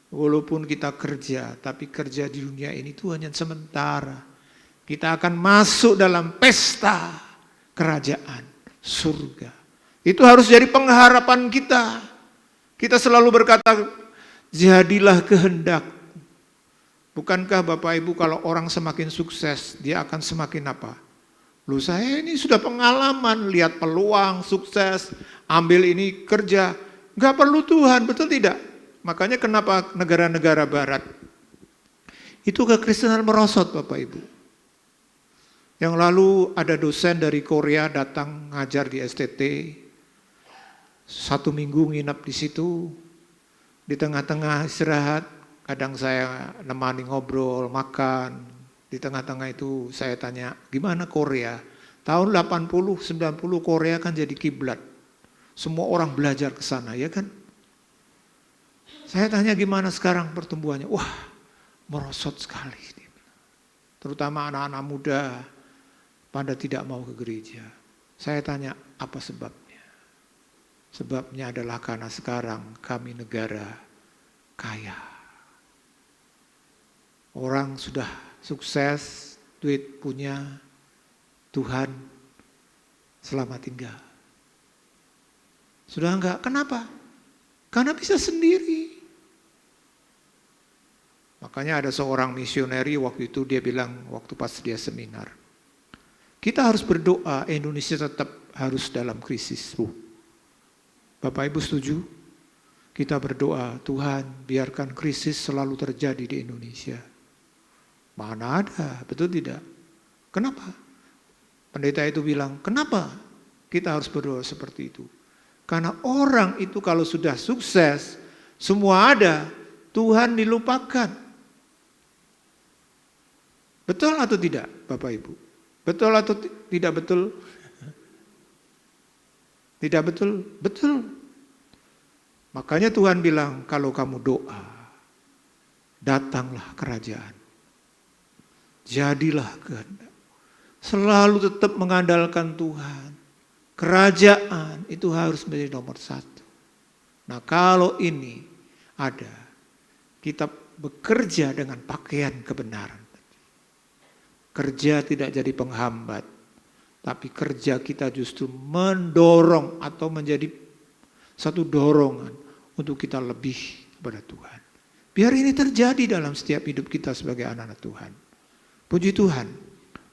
Speaker 1: Walaupun kita kerja, tapi kerja di dunia ini itu hanya sementara. Kita akan masuk dalam pesta kerajaan surga. Itu harus jadi pengharapan kita. Kita selalu berkata, jadilah kehendak. Bukankah Bapak Ibu kalau orang semakin sukses, dia akan semakin apa? Loh saya ini sudah pengalaman, lihat peluang, sukses, ambil ini kerja. Nggak perlu Tuhan, betul tidak? Makanya kenapa negara-negara barat itu kekristenan merosot Bapak Ibu. Yang lalu ada dosen dari Korea datang ngajar di STT. 1 minggu nginap di situ. Di tengah-tengah istirahat. Kadang saya nemani ngobrol, makan. Di tengah-tengah itu saya tanya, gimana Korea? Tahun 80, 90 Korea kan jadi kiblat. Semua orang belajar ke sana, ya kan? Saya tanya gimana sekarang pertumbuhannya? Wah, merosot sekali. Terutama anak-anak muda pada tidak mau ke gereja. Saya tanya, apa sebabnya? Sebabnya adalah karena sekarang kami negara kaya. Orang sudah sukses, duit punya, Tuhan selamat tinggal. Sudah enggak, kenapa? Karena bisa sendiri. Makanya ada seorang misioneri waktu itu dia bilang, waktu pas dia seminar, kita harus berdoa Indonesia tetap harus dalam krisis. Bapak Ibu setuju? Kita berdoa, Tuhan biarkan krisis selalu terjadi di Indonesia. Mana ada, betul tidak? Kenapa? Pendeta itu bilang, kenapa kita harus berdoa seperti itu? Karena orang itu kalau sudah sukses, semua ada, Tuhan dilupakan. Betul atau tidak, Bapak Ibu? Betul atau tidak betul? Tidak betul? Betul. Makanya Tuhan bilang, kalau kamu doa, datanglah kerajaan. Jadilah kehendak. Selalu tetap mengandalkan Tuhan. Kerajaan itu harus menjadi nomor 1. Nah kalau ini ada, kita bekerja dengan pakaian kebenaran. Kerja tidak jadi penghambat, tapi kerja kita justru mendorong atau menjadi satu dorongan untuk kita lebih kepada Tuhan. Biar ini terjadi dalam setiap hidup kita sebagai anak-anak Tuhan. Puji Tuhan,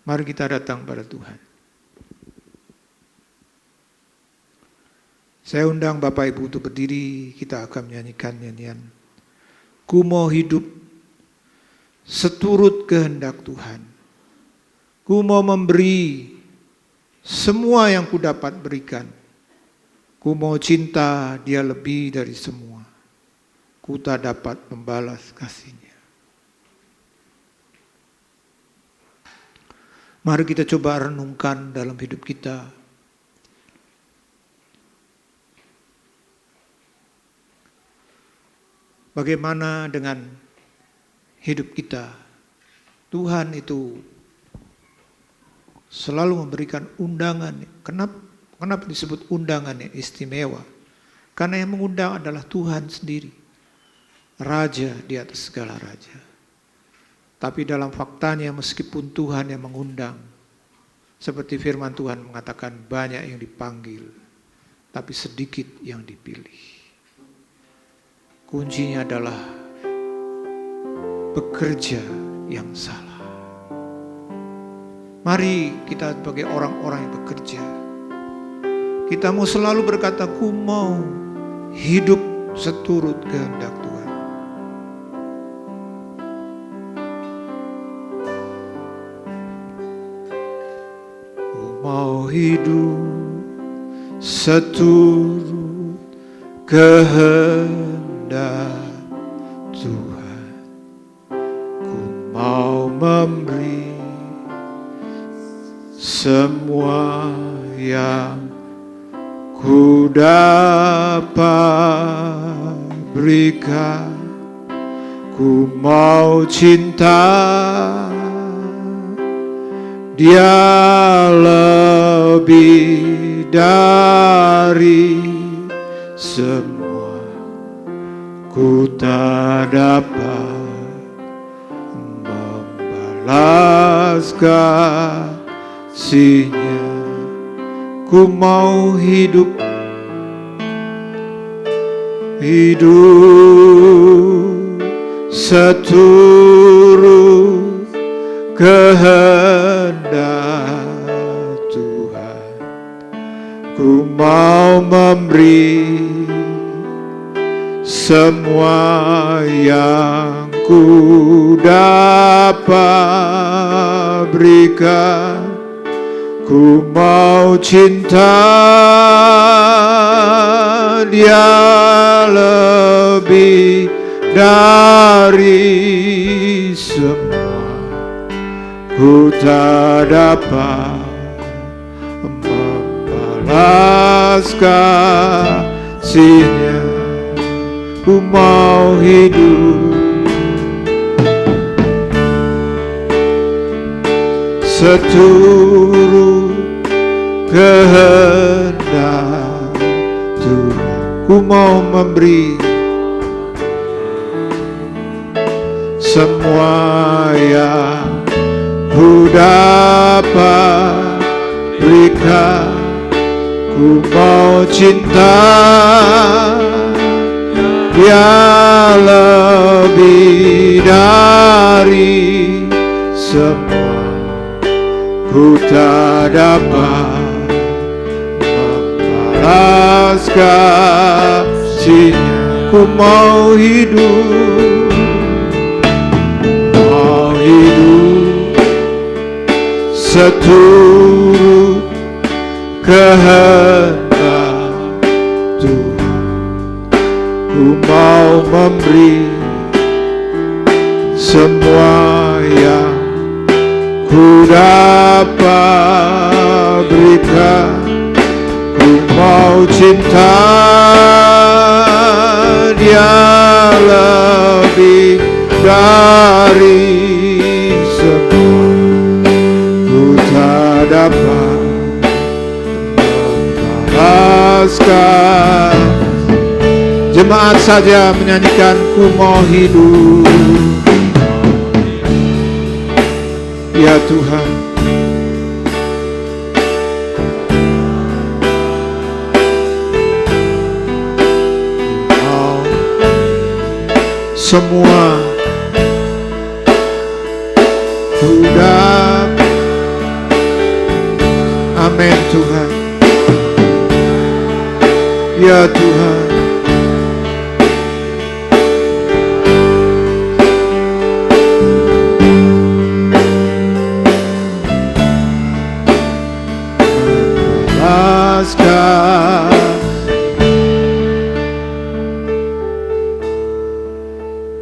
Speaker 1: mari kita datang pada Tuhan. Saya undang Bapak Ibu untuk berdiri, kita akan menyanyikan nyanyian. Ku mau hidup seturut kehendak Tuhan. Ku mau memberi semua yang ku dapat berikan. Ku mau cinta dia lebih dari semua. Ku tak dapat membalas kasihnya. Mari kita coba renungkan dalam hidup kita. Bagaimana dengan hidup kita? Tuhan itu selalu memberikan undangan. Kenapa disebut undangan yang istimewa? Karena yang mengundang adalah Tuhan sendiri. Raja di atas segala raja. Tapi dalam faktanya meskipun Tuhan yang mengundang, seperti firman Tuhan mengatakan banyak yang dipanggil, tapi sedikit yang dipilih. Kuncinya adalah bekerja yang salah. Mari kita sebagai orang-orang yang bekerja, kita mau selalu berkata, ku mau hidup seturut kehendak Tuhan. Ku mau hidup seturut kehendak Tuhan. Ku mau memberi semua yang ku dapat berikan. Ku mau cinta Dia lebih dari semua. Ku tak dapat membalas kasih-Nya. Ku mau hidup seturut kehendak Tuhan. Ku mau memberi semua yang ku dapat berikan. Ku mau cinta Dia lebih dari semua. Ku tak dapat membalas kasih-Nya. Ku mau hidup seturut kehendak Tuhan. Ku mau memberi semua yang ku dapat berikan. Ku mau cinta Dia lebih dari semua. Ku tak dapat membalas kasih-Nya. Ku mau hidup seturut kehendak Tuhan. Ku mau memberi semua yang ku dapat berikan. Ku mau cinta Dia lebih dari semua. Ku tak dapat membalaskan. Jemaat saja menyanyikan ku mau hidup. Ya Tuhan, mau semua sudah. Amin Tuhan. Ya Tuhan,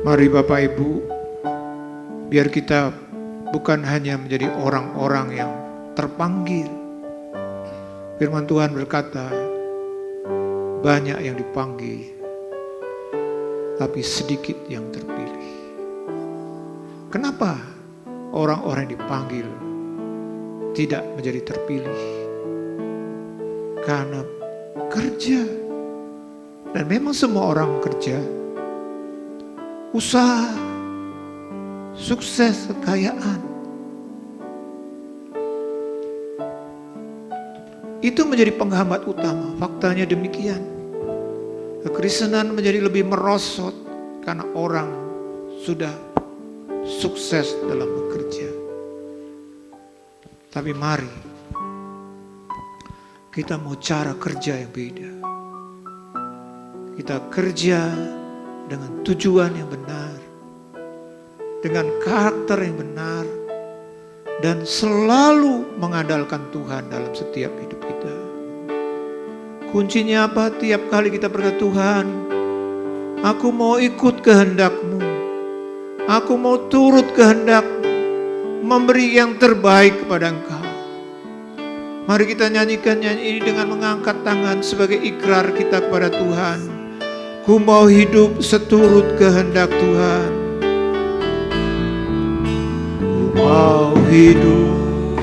Speaker 1: mari Bapak Ibu, biar kita bukan hanya menjadi orang-orang yang terpanggil. Firman Tuhan berkata, banyak yang dipanggil, tapi sedikit yang terpilih. Kenapa orang-orang yang dipanggil tidak menjadi terpilih? Karena kerja. Dan memang semua orang kerja, usaha, sukses, kekayaan. Itu menjadi penghambat utama. Faktanya demikian. Kekristenan menjadi lebih merosot karena orang sudah sukses dalam bekerja. Tapi mari kita mau cara kerja yang beda. kita kerja dengan tujuan yang benar, dengan karakter yang benar, dan selalu mengandalkan Tuhan dalam setiap hidup kita. Kuncinya apa? Tiap kali kita berkata, Tuhan, aku mau ikut kehendak-Mu, aku mau turut kehendak-Mu, memberi yang terbaik kepada Engkau. Mari kita nyanyikan nyanyi ini dengan mengangkat tangan sebagai ikrar kita kepada Tuhan. Ku mau hidup seturut kehendak Tuhan. Ku mau hidup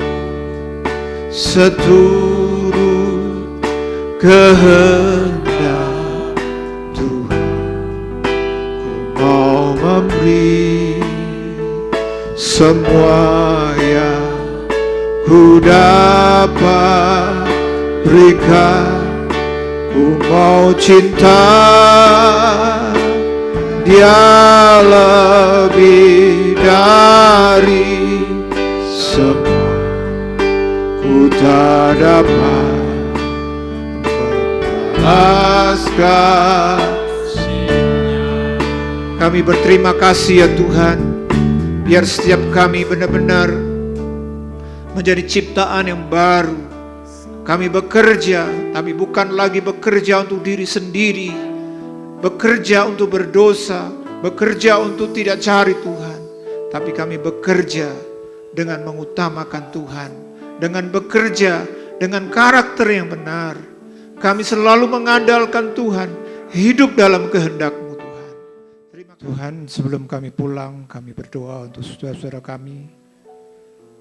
Speaker 1: seturut kehendak Tuhan. Ku mau memberi semua yang ku dapat berikan. Ku mau cinta Dia lebih dari semua. Ku tak dapat membalas kasih-Nya. Kami berterima kasih ya Tuhan, biar setiap kami benar-benar menjadi ciptaan yang baru. Kami bekerja, tapi bukan lagi bekerja untuk diri sendiri, bekerja untuk berdosa, bekerja untuk tidak cari Tuhan, tapi kami bekerja dengan mengutamakan Tuhan, dengan bekerja dengan karakter yang benar. Kami selalu mengandalkan Tuhan, hidup dalam kehendak-Mu Tuhan. Terima kasih Tuhan. Sebelum kami pulang, kami berdoa untuk saudara-saudara kami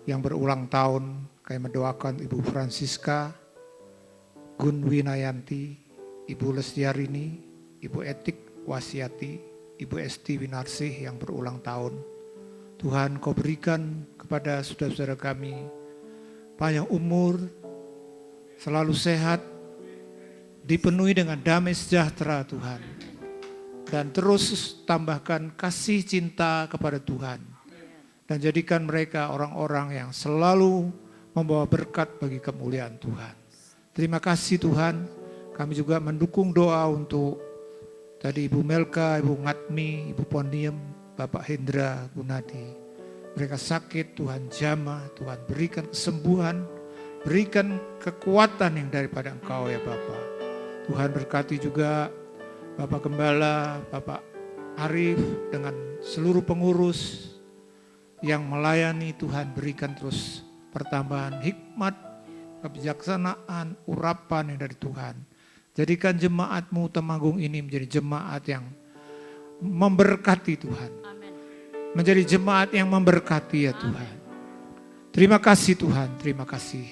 Speaker 1: yang berulang tahun. Kami mendoakan Ibu Francisca Gunwinayanti, Ibu Lestiarini, Ibu Etik Wasiati, Ibu Esti Winarsih yang berulang tahun. Tuhan, Kau berikan kepada saudara-saudara kami panjang umur, selalu sehat, dipenuhi dengan damai sejahtera Tuhan. Dan terus tambahkan kasih cinta kepada Tuhan. Dan jadikan mereka orang-orang yang selalu membawa berkat bagi kemuliaan Tuhan. Terima kasih Tuhan. Kami juga mendukung doa untuk tadi Ibu Melka, Ibu Ngatmi, Ibu Poniem, Bapak Hendra Gunadi. Mereka sakit, Tuhan jamah, Tuhan berikan kesembuhan, berikan kekuatan yang daripada Engkau ya Bapak. Tuhan berkati juga Bapak Gembala, Bapak Arif dengan seluruh pengurus yang melayani. Tuhan berikan terus pertambahan hikmat, kebijaksanaan, urapan yang dari Tuhan. Jadikan jemaat-Mu Temanggung ini menjadi jemaat yang memberkati Tuhan.
Speaker 3: Amin.
Speaker 1: Menjadi jemaat yang memberkati ya Tuhan. Terima kasih Tuhan, terima kasih.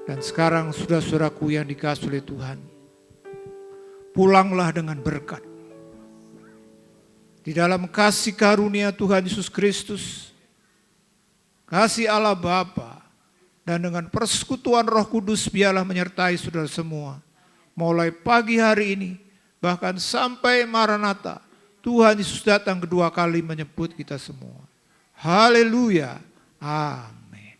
Speaker 1: Dan sekarang saudara-saudaraku yang dikasihi oleh Tuhan, pulanglah dengan berkat. Di dalam kasih karunia Tuhan Yesus Kristus, kasih Allah Bapa, dan dengan persekutuan Roh Kudus biarlah menyertai saudara semua. Mulai pagi hari ini, bahkan sampai Maranatha, Tuhan Yesus datang kedua kali menjemput kita semua. Haleluya. Amin.